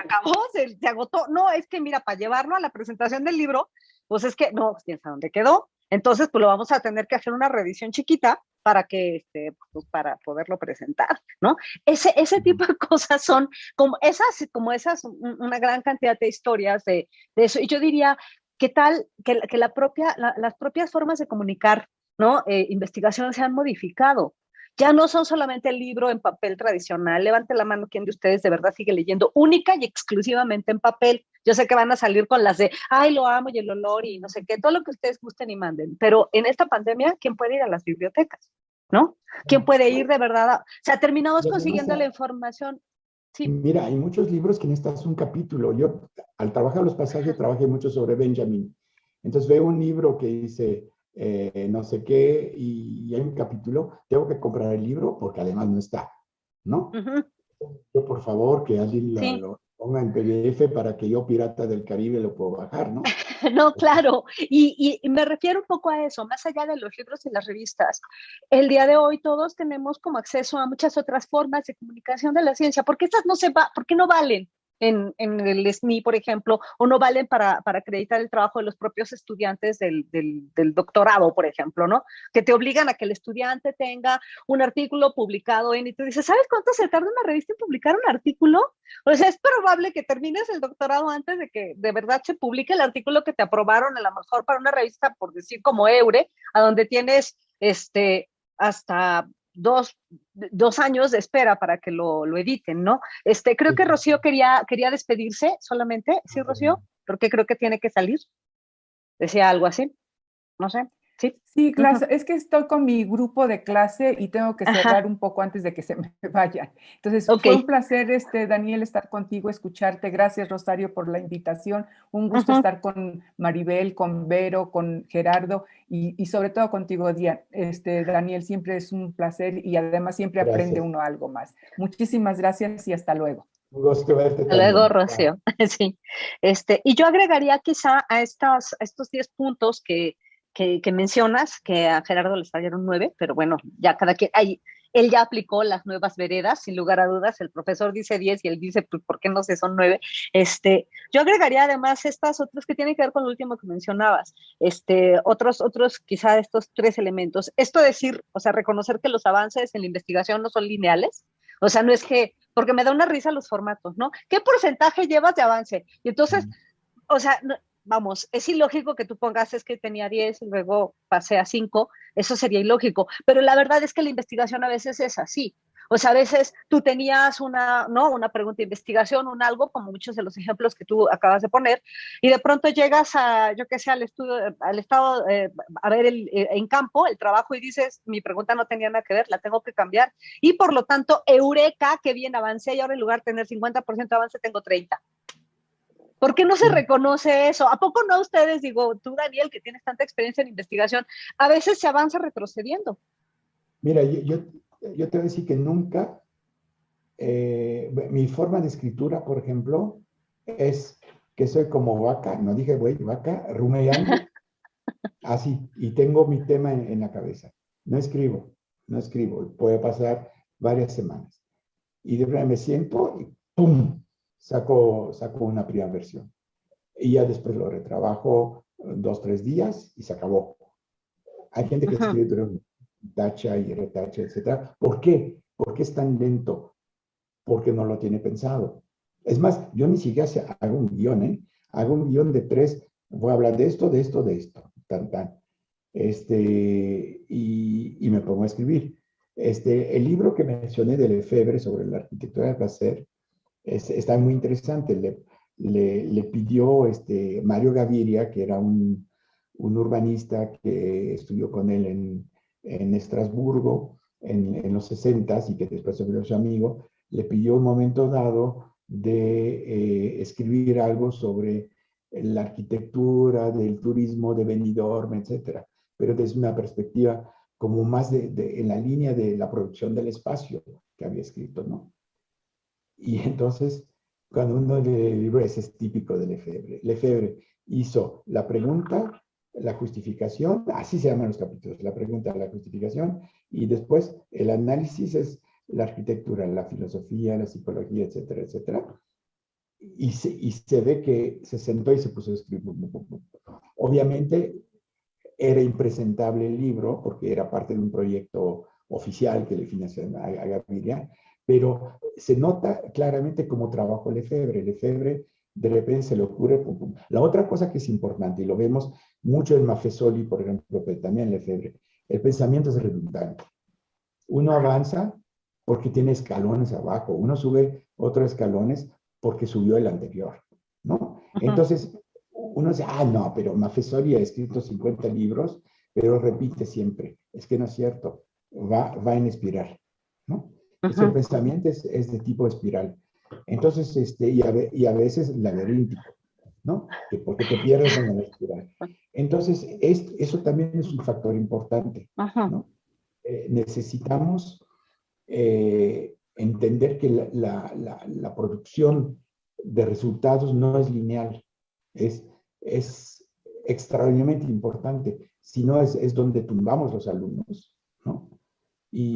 acabó, se agotó. No, es que mira, para llevarlo a la presentación del libro, pues es que no, quién sabe dónde quedó. Entonces, pues lo vamos a tener que hacer una reedición chiquita para que, pues para poderlo presentar, ¿no? Ese tipo de cosas son como esas, una gran cantidad de historias de eso. Y yo diría, ¿qué tal que las propias formas de comunicar, ¿no? Investigación se han modificado? Ya no son solamente el libro en papel tradicional. Levante la mano quien de ustedes de verdad sigue leyendo única y exclusivamente en papel. Yo sé que van a salir con las de, ay, lo amo y el olor y no sé qué, todo lo que ustedes gusten y manden. Pero en esta pandemia, ¿quién puede ir a las bibliotecas? ¿No? ¿Quién puede ir de verdad? O sea, terminamos consiguiendo la información. Sí. Mira, hay muchos libros que necesitas un capítulo. Yo, al trabajar los pasajes, trabajé mucho sobre Benjamin. Entonces veo un libro que dice... no sé qué, y hay un capítulo, tengo que comprar el libro porque además no está, ¿no? Yo, por favor, que alguien lo ponga en PDF para que yo, pirata del Caribe, lo puedo bajar, ¿no? No, claro, y me refiero un poco a eso, más allá de los libros y las revistas. El día de hoy todos tenemos como acceso a muchas otras formas de comunicación de la ciencia, porque estas no ¿por qué no valen en el SNI, por ejemplo, o no valen para acreditar el trabajo de los propios estudiantes del doctorado, por ejemplo, ¿no? Que te obligan a que el estudiante tenga un artículo publicado y tú dices, ¿sabes cuánto se tarda una revista en publicar un artículo? O sea, es probable que termines el doctorado antes de que de verdad se publique el artículo que te aprobaron, a lo mejor para una revista, por decir como Eure, a donde tienes hasta dos años de espera para que lo editen, ¿no? Creo que Rocío quería despedirse solamente, ¿sí, Rocío? Porque creo que tiene que salir. Decía algo así, no sé. Sí, sí, clase. Es que estoy con mi grupo de clase y tengo que cerrar un poco antes de que se me vayan. Entonces, fue un placer, Daniel, estar contigo, escucharte. Gracias, Rosario, por la invitación. Un gusto estar con Maribel, con Vero, con Gerardo y sobre todo contigo, Daniel. Siempre es un placer y además siempre aprende uno algo más. Muchísimas gracias y hasta luego. Un gusto verte también. Luego, Rocío. Sí. Y yo agregaría quizá a estos 10 puntos que mencionas, que a Gerardo le salieron 9, pero bueno, ya cada quien, él ya aplicó las nuevas veredas, sin lugar a dudas, el profesor dice 10 y él dice, pues, ¿por qué no sé, son 9? Yo agregaría además estas otras que tienen que ver con lo último que mencionabas, otros quizá estos 3 elementos, reconocer que los avances en la investigación no son lineales, o sea, no es que, porque me da una risa los formatos, ¿no? ¿Qué porcentaje llevas de avance? Y entonces, o sea, vamos, es ilógico que tú pongas es que tenía 10 y luego pasé a 5, eso sería ilógico, pero la verdad es que la investigación a veces es así. O sea, a veces tú tenías una pregunta de investigación, un algo, como muchos de los ejemplos que tú acabas de poner, y de pronto llegas al estado, a ver en campo el trabajo y dices, mi pregunta no tenía nada que ver, la tengo que cambiar, y por lo tanto, eureka, qué bien avancé, y ahora en lugar de tener 50% de avance, tengo 30%. ¿Por qué no se reconoce eso? ¿A poco no ustedes, digo, tú, Daniel, que tienes tanta experiencia en investigación, a veces se avanza retrocediendo? Mira, yo te voy a decir que nunca, mi forma de escritura, por ejemplo, es que soy como vaca, no dije güey, vaca, rumeando, así, y tengo mi tema en la cabeza. No escribo, puede pasar varias semanas. Y de repente me siento y ¡pum! Saco una primera versión. Y ya después lo retrabajo 2, 3 días y se acabó. Hay gente que escribe, tacha y retacha, etc. ¿Por qué? ¿Por qué es tan lento? Porque no lo tiene pensado. Es más, yo ni siquiera hago un guión, ¿eh? Hago un guión de 3, voy a hablar de esto, tan. Y me pongo a escribir. El libro que mencioné de Lefebvre sobre la arquitectura del placer está muy interesante. Le pidió Mario Gaviria, que era un urbanista que estudió con él en Estrasburgo en los 60s y que después se volvió su amigo, le pidió un momento dado de escribir algo sobre la arquitectura, del turismo de Benidorm, etcétera, pero desde una perspectiva como más en la línea de la producción del espacio que había escrito, ¿no? Y entonces, cuando uno lee el libro, ese es típico de Lefebvre. Lefebvre hizo la pregunta, la justificación, así se llaman los capítulos, la pregunta, la justificación, y después el análisis es la arquitectura, la filosofía, la psicología, etcétera, etcétera. Y se ve que se sentó y se puso a escribir. Obviamente era impresentable el libro porque era parte de un proyecto oficial que le financiaron a Gaviria, pero se nota claramente cómo trabajó Lefebvre. Lefebvre de repente se le ocurre. La otra cosa que es importante, y lo vemos mucho en Maffesoli, por ejemplo, pero también en Lefebvre, el pensamiento es redundante. Uno avanza porque tiene escalones abajo, uno sube otros escalones porque subió el anterior, ¿no? Entonces, uno dice, no, pero Maffesoli ha escrito 50 libros, pero repite siempre. Es que no es cierto, va en espiral, ¿no? El pensamiento es de tipo espiral. Entonces, y a veces laberíntico, ¿no? Porque te pierdes en la espiral. Entonces, eso también es un factor importante, ¿no? Necesitamos entender que la producción de resultados no es lineal, es extraordinariamente importante, si no es donde tumbamos los alumnos, ¿no? Y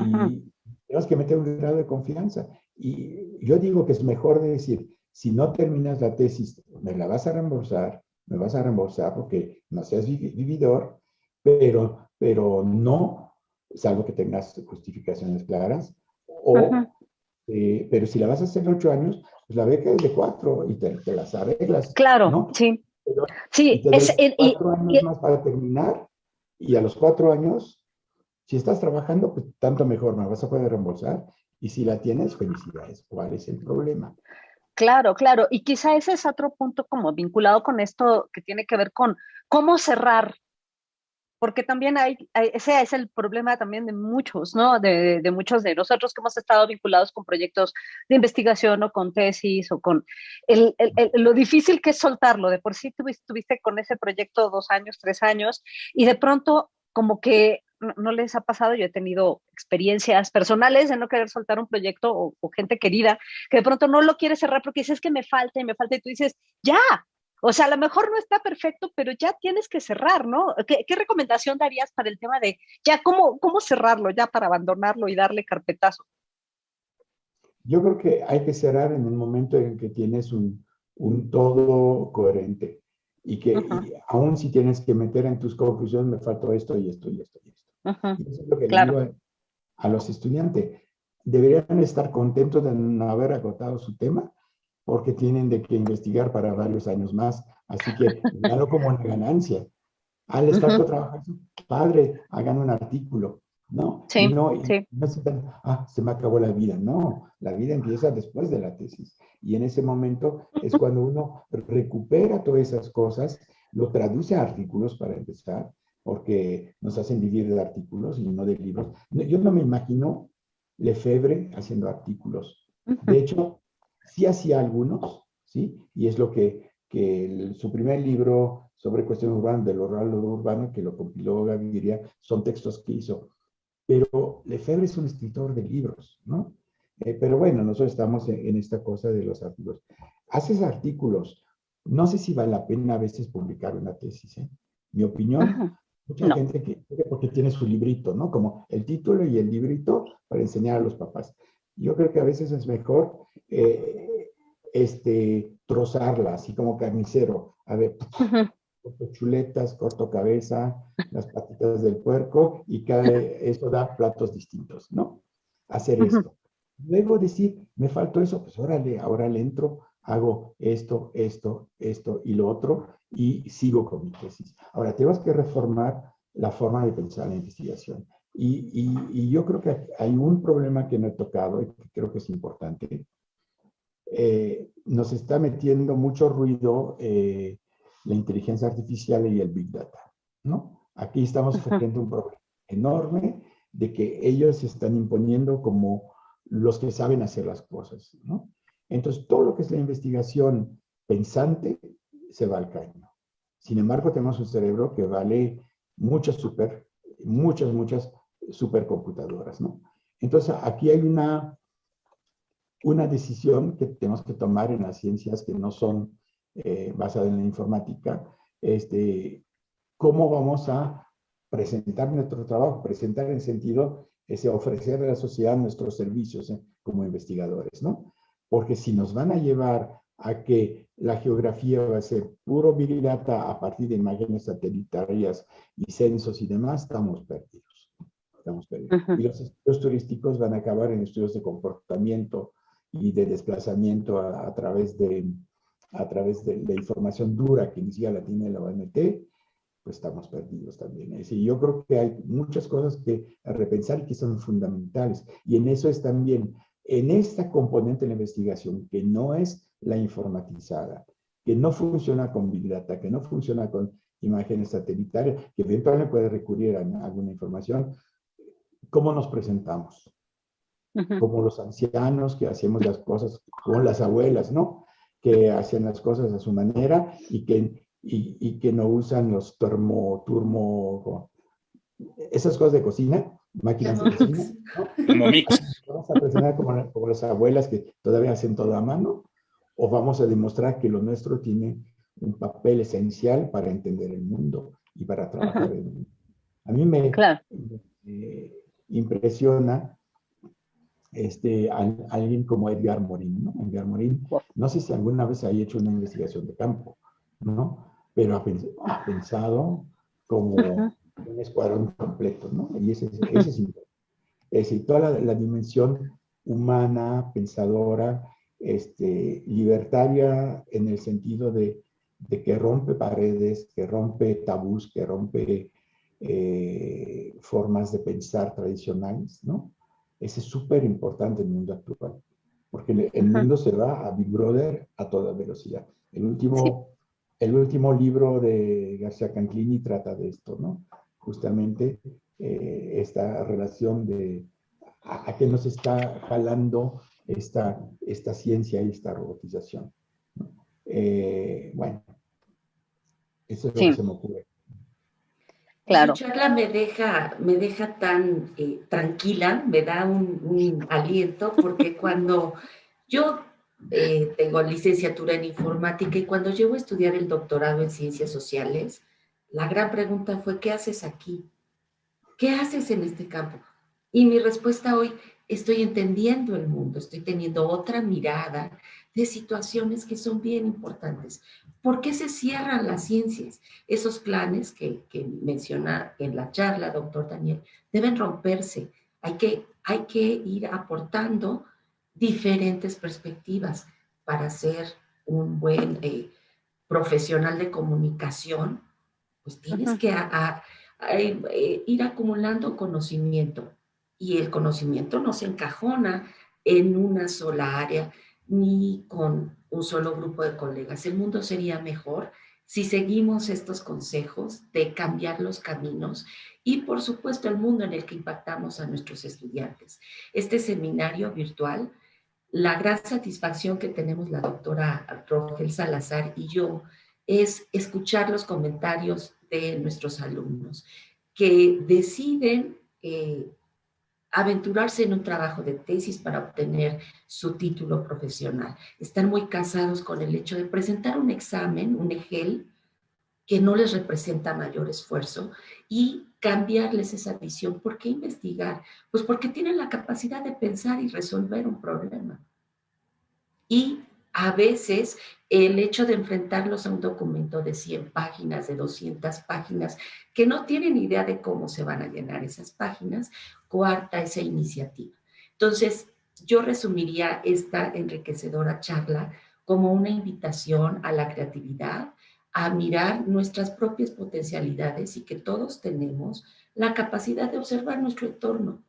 tenemos que meter un grado de confianza. Y yo digo que es mejor decir, si no terminas la tesis, me la vas a reembolsar, me vas a reembolsar porque no seas vividor, pero no, salvo que tengas justificaciones claras, pero si la vas a hacer en 8 años, pues la beca es de 4 y te las arreglas, Claro, ¿no? sí. Pero, Sí, y te doy 4 años más para terminar, y a los 4 años, si estás trabajando, pues tanto mejor, me vas a poder reembolsar, y si la tienes, felicidades. ¿Cuál es el problema? claro, claro. Y quizá ese es otro punto como vinculado con esto que tiene que ver con cómo cerrar, porque también ese es el problema también de muchos, ¿no? De muchos de nosotros que hemos estado vinculados con proyectos de investigación o con tesis o con lo difícil que es soltarlo. De por sí tuviste con ese proyecto 2 años, 3 años, y de pronto como que no les ha pasado. Yo he tenido experiencias personales de no querer soltar un proyecto o gente querida que de pronto no lo quiere cerrar porque dices que me falta, y tú dices, ya. O sea, a lo mejor no está perfecto, pero ya tienes que cerrar, ¿no? ¿Qué recomendación darías para el tema de ya cómo cerrarlo, ya para abandonarlo y darle carpetazo? Yo creo que hay que cerrar en el momento en que tienes un todo coherente y que y aún si tienes que meter en tus conclusiones, me faltó esto y esto y esto y esto. Y eso es lo que le digo a los estudiantes. Deberían estar contentos de no haber agotado su tema, porque tienen de que investigar para varios años más. Así que véanlo como una ganancia. Al estar trabajando, padre, hagan un artículo, ¿no? Sí, y no sí. se se me acabó la vida. No, la vida empieza después de la tesis. Y en ese momento es cuando uno recupera todas esas cosas, lo traduce a artículos para empezar, porque nos hacen vivir de artículos y no de libros. Yo no me imagino Lefebvre haciendo artículos. De hecho, sí hacía algunos, ¿sí? Y es lo que su primer libro sobre cuestiones urbanas, de lo rural a lo urbano, que lo compiló Gaviria, son textos que hizo. Pero Lefebvre es un escritor de libros, ¿no? Pero bueno, nosotros estamos en esta cosa de los artículos. Haces artículos, no sé si vale la pena a veces publicar una tesis, ¿eh? Mi opinión, mucha gente que porque tiene su librito, ¿no? Como el título y el librito para enseñar a los papás. Yo creo que a veces es mejor trozarla, así como carnicero. A ver, corto chuletas, corto cabeza, las patitas del puerco, y eso da platos distintos, ¿no? Hacer esto. Luego decir, me faltó eso, pues órale, ahora le entro, hago esto, esto, esto y lo otro, y sigo con mi tesis. Ahora, tenemos que reformar la forma de pensar la investigación. Y yo creo que hay un problema que no he tocado y que creo que es importante. Nos está metiendo mucho ruido la inteligencia artificial y el Big Data, ¿no? Aquí estamos frente a un problema enorme de que ellos se están imponiendo como los que saben hacer las cosas, ¿no? Entonces, todo lo que es la investigación pensante se va al caño. Sin embargo, tenemos un cerebro que vale muchas supercomputadoras, ¿no? Entonces, aquí hay una decisión que tenemos que tomar en las ciencias que no son basadas en la informática, cómo vamos a presentar nuestro trabajo, presentar en el sentido ofrecer a la sociedad nuestros servicios como investigadores, ¿no? Porque si nos van a llevar a que la geografía va a ser puro Big Data a partir de imágenes satelitarias y censos y demás, estamos perdidos. Y los estudios turísticos van a acabar en estudios de comportamiento y de desplazamiento a través de la información dura que ni siquiera la tiene la OMT, pues estamos perdidos también. Es decir, yo creo que hay muchas cosas que repensar y que son fundamentales. Y en eso es también, en esta componente de la investigación, que no es la informatizada, que no funciona con Big Data, que no funciona con imágenes satelitarias, que eventualmente puede recurrir a alguna información, ¿cómo nos presentamos? Como los ancianos que hacemos las cosas, como las abuelas, ¿no? Que hacen las cosas a su manera y que no usan los turmo, esas cosas de cocina, máquinas de cocina, ¿no? Como mix. Vamos a presentar como las abuelas que todavía hacen todo a mano, o vamos a demostrar que lo nuestro tiene un papel esencial para entender el mundo y para trabajar en el mundo. A mí me impresiona alguien como Edgar Morin, ¿no? Edgar Morin, no sé si alguna vez haya hecho una investigación de campo, ¿no? Pero ha pensado como un escuadrón completo, ¿no? Y ese es importante. Es decir, toda la dimensión humana, pensadora, libertaria en el sentido de que rompe paredes, que rompe tabús, que rompe formas de pensar tradicionales, ¿no? Ese es súper importante en el mundo actual, porque el mundo se va a Big Brother a toda velocidad. El último libro de García Canclini trata de esto, ¿no? Justamente esta relación de a qué nos está jalando esta ciencia y esta robotización, ¿no? Bueno, eso es lo que se me ocurre. Claro. Su charla me deja tan tranquila, me da un aliento, porque cuando yo tengo licenciatura en informática y cuando llego a estudiar el doctorado en ciencias sociales, la gran pregunta fue, ¿qué haces aquí? ¿Qué haces en este campo? Y mi respuesta hoy, estoy entendiendo el mundo, estoy teniendo otra mirada de situaciones que son bien importantes. ¿Por qué se cierran las ciencias? Esos planes que menciona en la charla, doctor Daniel, deben romperse. Hay que ir aportando diferentes perspectivas para ser un buen profesional de comunicación. Pues tienes que ir acumulando conocimiento, y el conocimiento no se encajona en una sola área ni con un solo grupo de colegas. El mundo sería mejor si seguimos estos consejos de cambiar los caminos y, por supuesto, el mundo en el que impactamos a nuestros estudiantes. Este seminario virtual, la gran satisfacción que tenemos la doctora Rogel Salazar y yo es escuchar los comentarios de nuestros alumnos que deciden aventurarse en un trabajo de tesis para obtener su título profesional. Están muy casados con el hecho de presentar un examen, un EGEL, que no les representa mayor esfuerzo, y cambiarles esa visión. ¿Por qué investigar? Pues porque tienen la capacidad de pensar y resolver un problema. Y a veces el hecho de enfrentarlos a un documento de 100 páginas, de 200 páginas, que no tienen idea de cómo se van a llenar esas páginas, coarta esa iniciativa. Entonces, yo resumiría esta enriquecedora charla como una invitación a la creatividad, a mirar nuestras propias potencialidades y que todos tenemos la capacidad de observar nuestro entorno,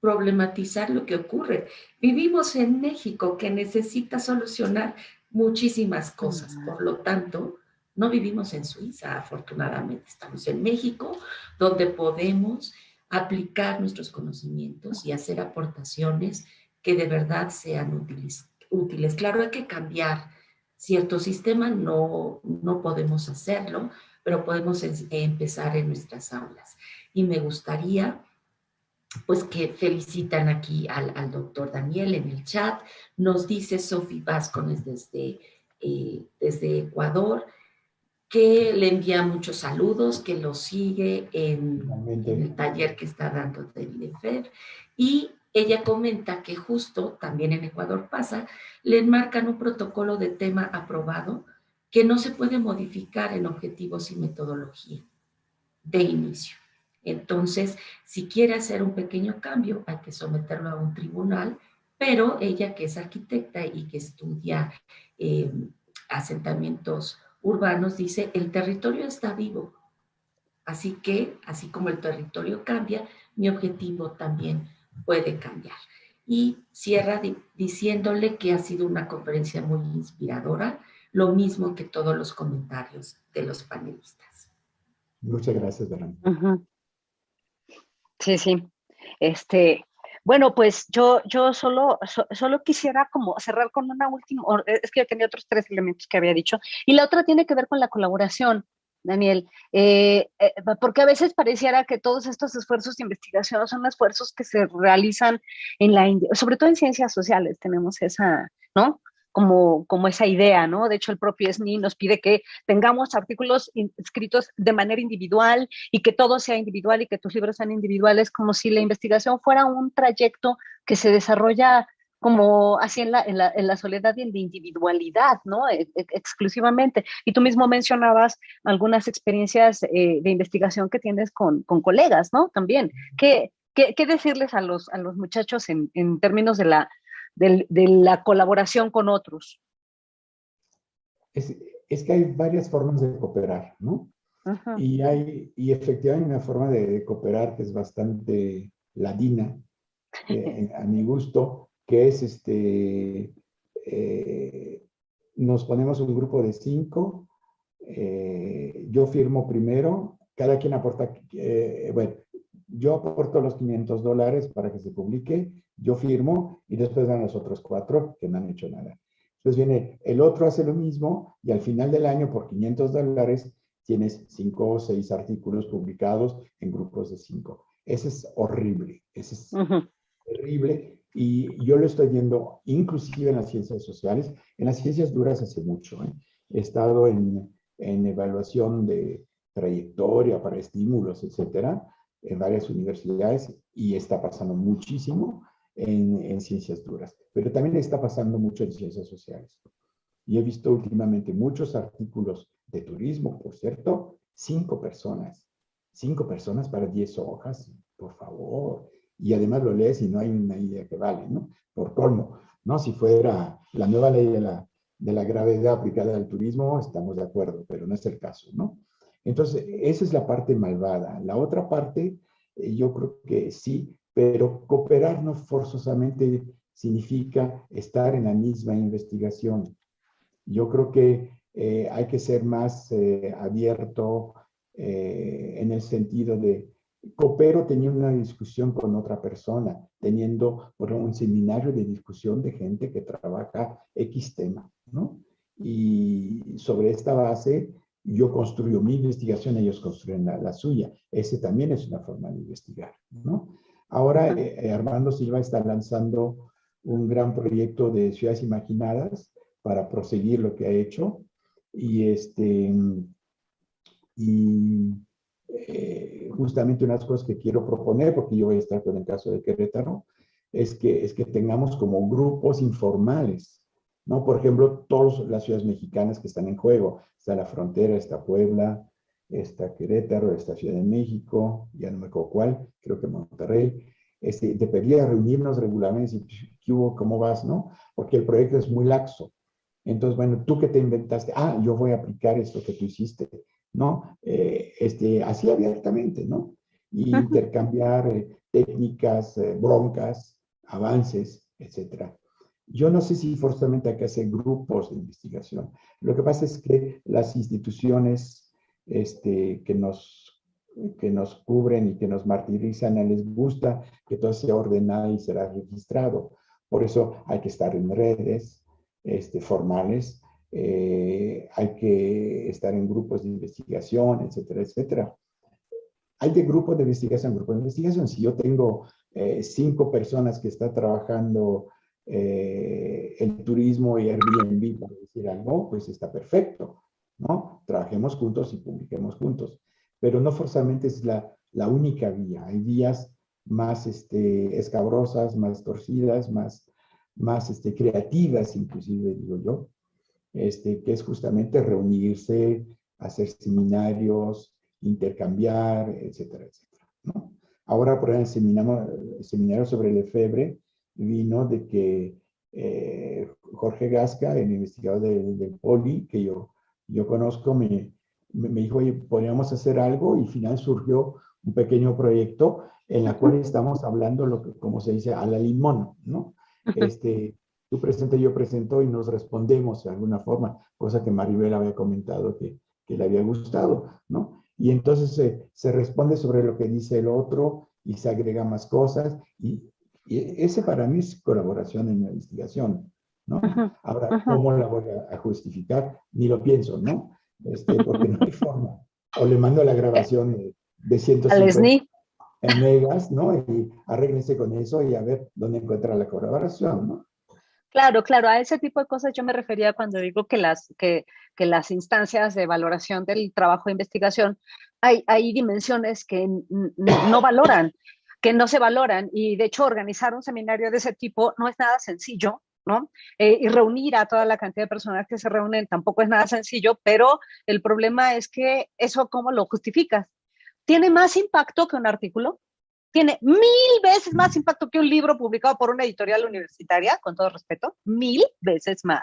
problematizar lo que ocurre. Vivimos en México, que necesita solucionar muchísimas cosas. Por lo tanto, no vivimos en Suiza, afortunadamente. Estamos en México, donde podemos aplicar nuestros conocimientos y hacer aportaciones que de verdad sean útiles. Claro, hay que cambiar cierto sistema, no podemos hacerlo, pero podemos empezar en nuestras aulas. Y me gustaría pues que felicitan aquí al doctor Daniel en el chat. Nos dice Sofi Vázquez desde Ecuador, que le envía muchos saludos, que lo sigue en el taller que está dando del IFER, y ella comenta que justo también en Ecuador pasa, le enmarcan un protocolo de tema aprobado que no se puede modificar en objetivos y metodología de inicio. Entonces, si quiere hacer un pequeño cambio, hay que someterlo a un tribunal, pero ella, que es arquitecta y que estudia asentamientos urbanos, dice, el territorio está vivo, así que, así como el territorio cambia, mi objetivo también puede cambiar. Y cierra diciéndole que ha sido una conferencia muy inspiradora, lo mismo que todos los comentarios de los panelistas. Muchas gracias, Verónica. Sí, sí. Bueno, pues yo solo quisiera como cerrar con una última, es que yo tenía otros 3 elementos que había dicho, y la otra tiene que ver con la colaboración, Daniel, porque a veces pareciera que todos estos esfuerzos de investigación son esfuerzos que se realizan sobre todo en ciencias sociales, tenemos esa, ¿no? como esa idea, ¿no? De hecho, el propio SNI nos pide que tengamos artículos escritos de manera individual y que todo sea individual y que tus libros sean individuales, como si la investigación fuera un trayecto que se desarrolla como así en la soledad y en la individualidad, ¿no? Exclusivamente. Y tú mismo mencionabas algunas experiencias de investigación que tienes con colegas, ¿no? También. ¿Qué decirles a los muchachos en términos de la colaboración con otros? Es que hay varias formas de cooperar, ¿no? Ajá. Y efectivamente hay una forma de cooperar que es bastante ladina, a mi gusto, que es nos ponemos un grupo de 5, yo firmo primero, cada quien aporta, bueno, yo aporto los $500 para que se publique, yo firmo y después dan los otros 4 que no han hecho nada. Entonces viene, el otro hace lo mismo y al final del año por $500 tienes 5 o 6 artículos publicados en grupos de 5. Ese es horrible, ese es terrible y yo lo estoy viendo inclusive en las ciencias sociales, en las ciencias duras hace mucho. He estado en evaluación de trayectoria para estímulos, etcétera, en varias universidades y está pasando muchísimo en ciencias duras, pero también está pasando mucho en ciencias sociales. Y he visto últimamente muchos artículos de turismo, por cierto, 5 personas para 10 hojas, por favor. Y además lo lees y no hay una idea que vale, ¿no? Por colmo, ¿no? Si fuera la nueva ley de la gravedad aplicada al turismo, estamos de acuerdo, pero no es el caso, ¿no? Entonces, esa es la parte malvada. La otra parte, yo creo que sí, pero cooperar no forzosamente significa estar en la misma investigación. Yo creo que hay que ser más abierto en el sentido de coopero teniendo una discusión con otra persona, teniendo por ejemplo, un seminario de discusión de gente que trabaja X tema, ¿no? Y sobre esta base yo construyo mi investigación, ellos construyen la suya. Ese también es una forma de investigar, ¿no? Ahora Armando Silva está lanzando un gran proyecto de ciudades imaginadas para proseguir lo que ha hecho y justamente unas cosas que quiero proponer, porque yo voy a estar con el caso de Querétaro, es que tengamos como grupos informales, ¿no? Por ejemplo, todas las ciudades mexicanas que están en juego, está La Frontera, está Puebla, está Querétaro, está Ciudad de México, ya no me acuerdo cuál, creo que Monterrey, debería reunirnos regularmente y ¿qué hubo? ¿Cómo vas? ¿No? Porque el proyecto es muy laxo. Entonces, bueno, ¿tú qué te inventaste? Ah, yo voy a aplicar esto que tú hiciste, ¿no? Así abiertamente, ¿no? Y intercambiar técnicas, broncas, avances, etcétera. Yo no sé si forzosamente hay que hacer grupos de investigación. Lo que pasa es que las instituciones que nos cubren y que nos martirizan, les gusta que todo sea ordenado y será registrado. Por eso hay que estar en redes formales, hay que estar en grupos de investigación, etcétera, etcétera. Hay de grupos de investigación, grupos de investigación. Si yo tengo 5 personas que están trabajando el turismo y Airbnb, para decir algo, pues está perfecto, ¿no? Trabajemos juntos y publiquemos juntos. Pero no forzosamente es la única vía. Hay vías más escabrosas, más torcidas, más creativas, inclusive, digo yo, que es justamente reunirse, hacer seminarios, intercambiar, etcétera, etcétera, ¿no? Ahora, por ejemplo, el seminario sobre Lefebvre vino de que Jorge Gasca, el investigador del Poli, que yo conozco, me dijo, oye, podríamos hacer algo, y al final surgió un pequeño proyecto en la cual estamos hablando, como se dice, a la limón, ¿no? Tú presenta, yo presento y nos respondemos de alguna forma, cosa que Maribel había comentado que le había gustado, ¿no? Y entonces se responde sobre lo que dice el otro y se agrega más cosas y ese para mí es colaboración en la investigación, ¿no? Ahora, ¿cómo la voy a justificar? Ni lo pienso, ¿no? Porque no hay forma. O le mando la grabación de 150 megas, ¿no? Y arréglense con eso y a ver dónde encuentra la colaboración, ¿no? Claro, claro, a ese tipo de cosas yo me refería cuando digo que las instancias de valoración del trabajo de investigación, hay dimensiones que no valoran, que no se valoran, y de hecho organizar un seminario de ese tipo no es nada sencillo, ¿no? Y reunir a toda la cantidad de personas que se reúnen tampoco es nada sencillo, pero el problema es que eso, ¿cómo lo justificas? ¿Tiene más impacto que un artículo? Tiene 1000 veces más impacto que un libro publicado por una editorial universitaria, con todo respeto, 1000 veces más.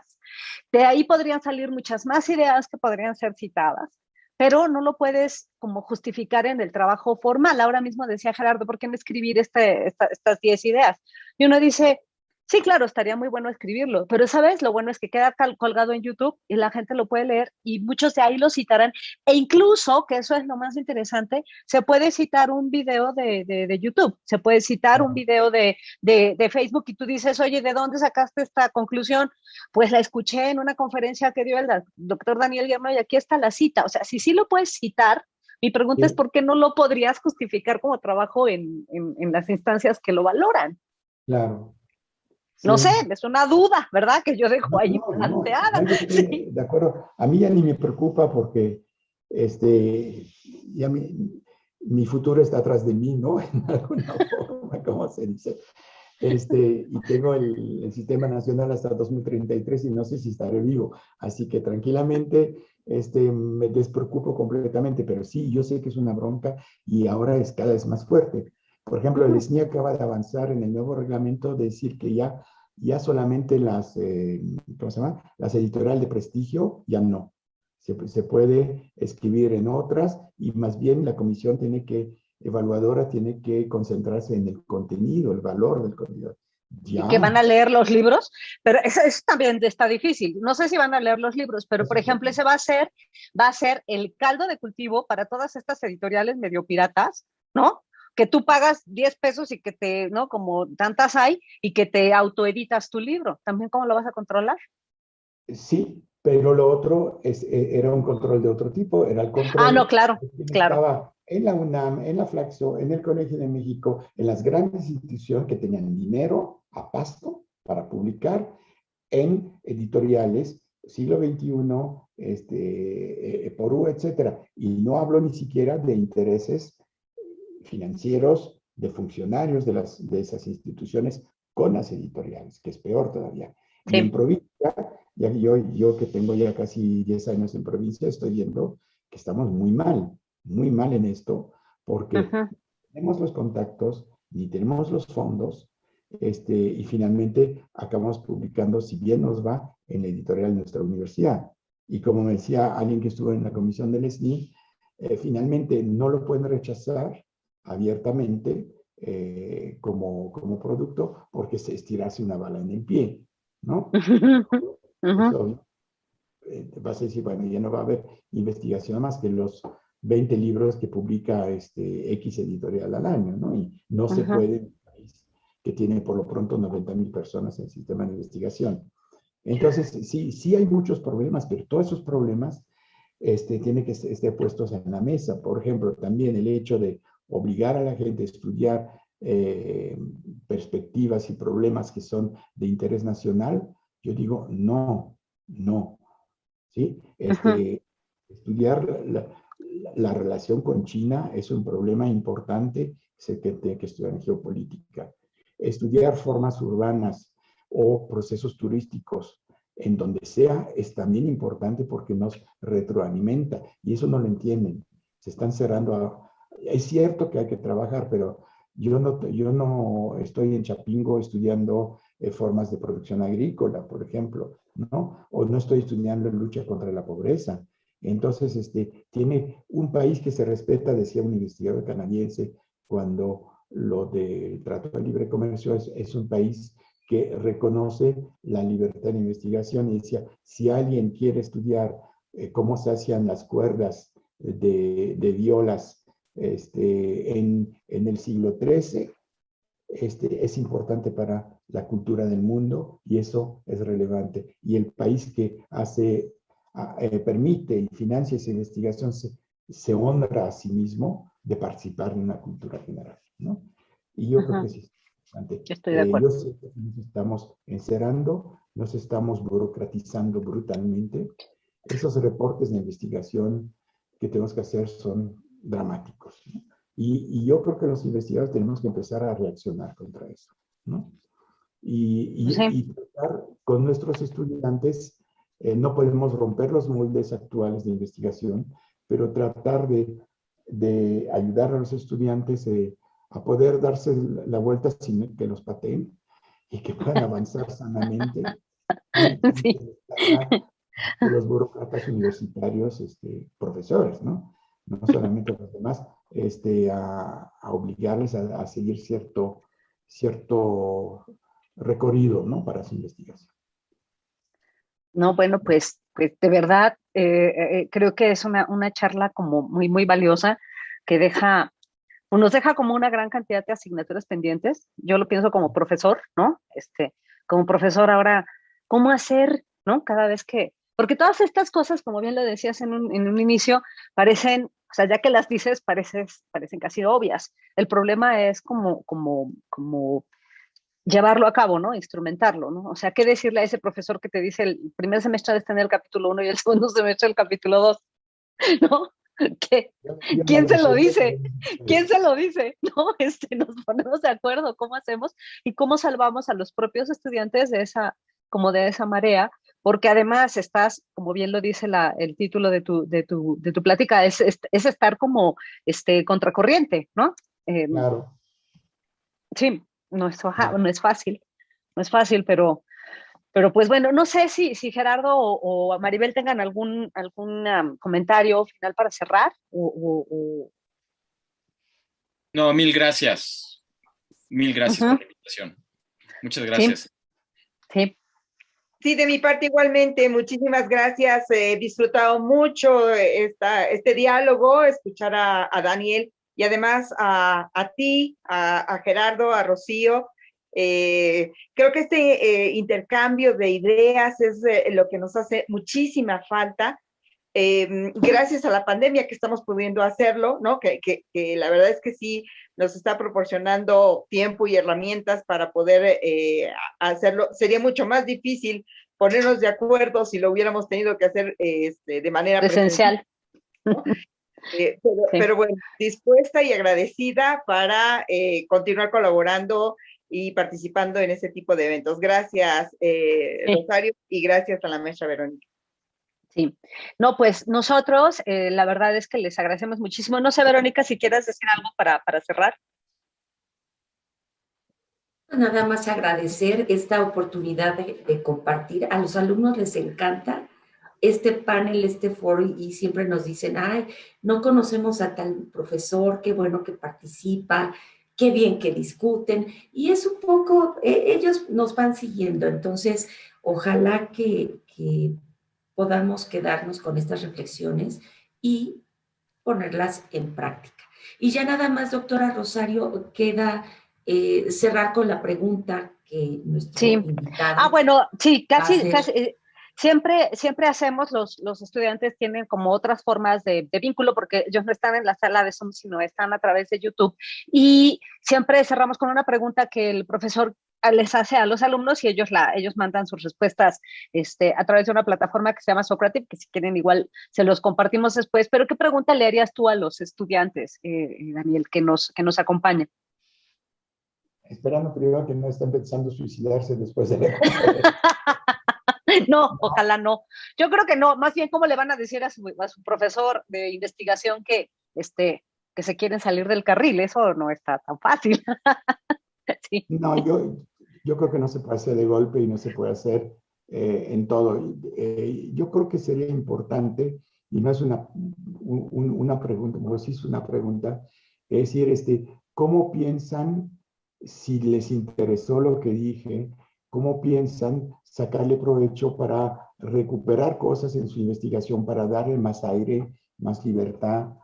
De ahí podrían salir muchas más ideas que podrían ser citadas, pero no lo puedes como justificar en el trabajo formal. Ahora mismo decía Gerardo, ¿por qué no escribir estas 10 ideas? Y uno dice, sí, claro, estaría muy bueno escribirlo, pero ¿sabes? Lo bueno es que queda colgado en YouTube y la gente lo puede leer y muchos de ahí lo citarán. E incluso, que eso es lo más interesante, se puede citar un video de YouTube, se puede citar un video de Facebook y tú dices, oye, ¿de dónde sacaste esta conclusión? Pues la escuché en una conferencia que dio el doctor Daniel Guerno y aquí está la cita. O sea, si sí lo puedes citar, mi pregunta es Sí, ¿por qué no lo podrías justificar como trabajo en las instancias que lo valoran? claro. No sé, Sí. es una duda, ¿verdad? Que yo dejo No, ahí no, no, planteada. no, yo estoy Sí. de acuerdo. A mí ya ni me preocupa porque ya mi futuro está atrás de mí, ¿no? En alguna forma, como se dice. Y tengo el Sistema Nacional hasta 2033 y no sé si estaré vivo. Así que tranquilamente me despreocupo completamente, pero sí, yo sé que es una bronca y ahora es cada vez más fuerte. Por ejemplo, el SNI acaba de avanzar en el nuevo reglamento, de decir que ya solamente ¿cómo se llama? Las editoriales de prestigio ya no. Se puede escribir en otras y más bien la comisión evaluadora tiene que concentrarse en el contenido, el valor del contenido. Y que van Ya. a leer los libros, pero eso también está difícil. No sé si van a leer los libros, pero por ejemplo, ese va a ser el caldo de cultivo para todas estas editoriales medio piratas, ¿no? Que tú pagas 10 pesos y que ¿no? Como tantas hay, y que te autoeditas tu libro. ¿También cómo lo vas a controlar? Sí, pero lo otro era un control de otro tipo, era el Ah, no, control claro, de quien claro. estaba en la UNAM, en la Flaxo, en el Colegio de México, en las grandes instituciones que tenían dinero a pasto para publicar en editoriales siglo XXI, Porú, etcétera. Y no hablo ni siquiera de intereses financieros de funcionarios de esas instituciones con las editoriales, que es peor todavía. Y en Sí. provincia, ya yo que tengo ya casi 10 años en provincia, estoy viendo que estamos muy mal en esto, porque Ajá. tenemos los contactos, ni tenemos los fondos, y finalmente acabamos publicando, si bien nos va, en la editorial de nuestra universidad. Y como me decía alguien que estuvo en la comisión del SNI, finalmente no lo pueden rechazar abiertamente como producto porque se estirase una bala en el pie, ¿no? Ajá. Eso vas a decir, bueno, ya no va a haber investigación más que los 20 libros que publica X editorial al año, ¿no? Y no se Ajá. puede en un país que tiene por lo pronto 90,000 personas en el sistema de investigación. Entonces, sí hay muchos problemas, pero todos esos problemas tienen que estar puestos en la mesa. Por ejemplo, también el hecho de obligar a la gente a estudiar perspectivas y problemas que son de interés nacional, yo digo, no, no, ¿sí? Ajá. Estudiar la relación con China es un problema importante, se tiene que estudiar en geopolítica. Estudiar formas urbanas o procesos turísticos en donde sea es también importante porque nos retroalimenta y eso no lo entienden. Se están cerrando. Es cierto que hay que trabajar, pero yo no estoy en Chapingo estudiando formas de producción agrícola, por ejemplo, ¿no? O no estoy estudiando lucha contra la pobreza. Entonces, tiene un país que se respeta, decía un investigador canadiense, cuando lo del Trato de Libre Comercio es un país que reconoce la libertad de investigación y decía, si alguien quiere estudiar cómo se hacían las cuerdas de violas en el siglo XIII, es importante para la cultura del mundo y eso es relevante. Y el país que permite y financia esa investigación se honra a sí mismo de participar en una cultura general, ¿no? Y yo creo Ajá. que sí. importante. Estoy de acuerdo. Yo sé que nos estamos encerrando, nos estamos burocratizando brutalmente. Esos reportes de investigación que tenemos que hacer son dramáticos, ¿no? Y yo creo que los investigadores tenemos que empezar a reaccionar contra eso, ¿no? Sí. Y tratar con nuestros estudiantes, no podemos romper los moldes actuales de investigación, pero tratar de ayudar a los estudiantes a poder darse la vuelta sin que los pateen y que puedan avanzar sanamente Sí. de los burócratas universitarios, profesores, ¿no? No solamente los demás, a obligarles a seguir cierto recorrido, ¿no? Para su investigación. No, bueno, pues de verdad creo que es una charla como muy, muy valiosa que nos deja como una gran cantidad de asignaturas pendientes. Yo lo pienso como profesor, ¿no? Como profesor ahora, ¿cómo hacer, ¿no? Cada vez porque todas estas cosas, como bien lo decías en un inicio, parecen, o sea, ya que las dices, parecen casi obvias. El problema es como llevarlo a cabo, ¿no? Instrumentarlo, ¿no? O sea, ¿qué decirle a ese profesor que te dice el primer semestre de tener el capítulo 1 y el segundo semestre el capítulo 2, ¿no? ¿Quién se lo dice? ¿Quién se lo dice? ¿No? Nos ponemos de acuerdo, ¿cómo hacemos? Y cómo salvamos a los propios estudiantes de esa marea, porque además estás, como bien lo dice el título de tu plática, es estar como contracorriente, ¿no? Claro. Sí, no es fácil, pero pues bueno, no sé si Gerardo o Maribel tengan algún comentario final para cerrar. No, mil gracias. Mil gracias por la invitación. Muchas gracias. Sí. Sí, de mi parte igualmente, muchísimas gracias. He disfrutado mucho este diálogo, escuchar a Daniel y además a ti, a Gerardo, a Rocío. Creo que este intercambio de ideas es lo que nos hace muchísima falta. Gracias a la pandemia que estamos pudiendo hacerlo, ¿no? Que la verdad es que sí nos está proporcionando tiempo y herramientas para poder hacerlo. Sería mucho más difícil ponernos de acuerdo si lo hubiéramos tenido que hacer de manera presencial. ¿No? Pero bueno, dispuesta y agradecida para continuar colaborando y participando en ese tipo de eventos. Gracias, Rosario, y gracias a la maestra Verónica. Sí, no, pues nosotros, la verdad es que les agradecemos muchísimo. No sé, Verónica, si quieres decir algo para cerrar. Nada más agradecer esta oportunidad de compartir. A los alumnos les encanta este panel, este foro, y siempre nos dicen, ay, no conocemos a tal profesor, qué bueno que participa, qué bien que discuten, y es un poco, ellos nos van siguiendo, entonces ojalá que podamos quedarnos con estas reflexiones y ponerlas en práctica. Y ya nada más, doctora Rosario, queda cerrar con la pregunta que nuestro invitado... bueno, sí, casi siempre hacemos, los estudiantes tienen como otras formas de vínculo, porque ellos no están en la sala de Zoom, sino están a través de YouTube, y siempre cerramos con una pregunta que el profesor les hace a los alumnos y ellos mandan sus respuestas a través de una plataforma que se llama Socrative, que si quieren igual se los compartimos después. Pero ¿qué pregunta le harías tú a los estudiantes, Daniel, que nos acompañan? Esperando primero que no estén pensando suicidarse después de la conferencia. No, ojalá no. Yo creo que no. Más bien, ¿cómo le van a decir a su profesor de investigación que se quieren salir del carril? Eso no está tan fácil. Sí. No, yo creo que no se puede hacer de golpe y no se puede hacer en todo. Yo creo que sería importante, y no es una pregunta, como si es una pregunta, es decir, ¿cómo piensan, si les interesó lo que dije, cómo piensan sacarle provecho para recuperar cosas en su investigación, para darle más aire, más libertad,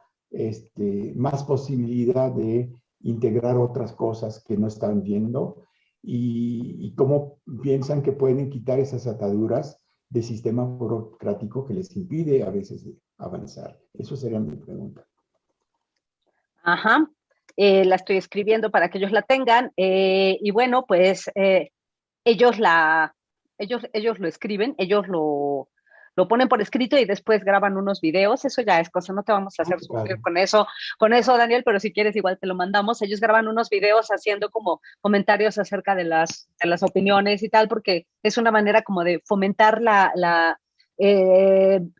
más posibilidad de integrar otras cosas que no están viendo, y cómo piensan que pueden quitar esas ataduras del sistema burocrático que les impide a veces avanzar. Eso sería mi pregunta. Ajá. la estoy escribiendo para que ellos la tengan, y bueno, pues ellos lo escriben, ellos lo ponen por escrito y después graban unos videos. Eso ya es cosa, no te vamos a hacer sufrir con eso, Daniel, pero si quieres igual te lo mandamos. Ellos graban unos videos haciendo como comentarios acerca de las opiniones y tal, porque es una manera como de fomentar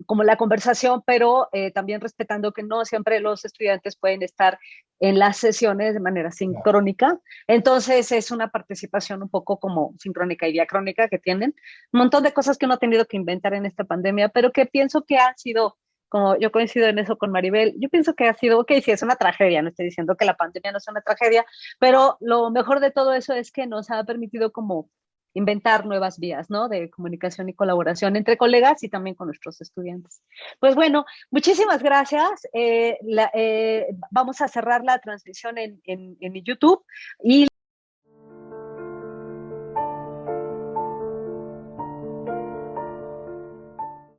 como la conversación, pero también respetando que no siempre los estudiantes pueden estar en las sesiones de manera sincrónica. Entonces es una participación un poco como sincrónica y diacrónica que tienen. Un montón de cosas que uno ha tenido que inventar en esta pandemia, pero que pienso que han sido, como yo coincido en eso con Maribel, yo pienso que ha sido, ok, sí, es una tragedia, no estoy diciendo que la pandemia no sea una tragedia, pero lo mejor de todo eso es que nos ha permitido como inventar nuevas vías, ¿no? De comunicación y colaboración entre colegas y también con nuestros estudiantes. Pues bueno, muchísimas gracias. Vamos a cerrar la transmisión en YouTube y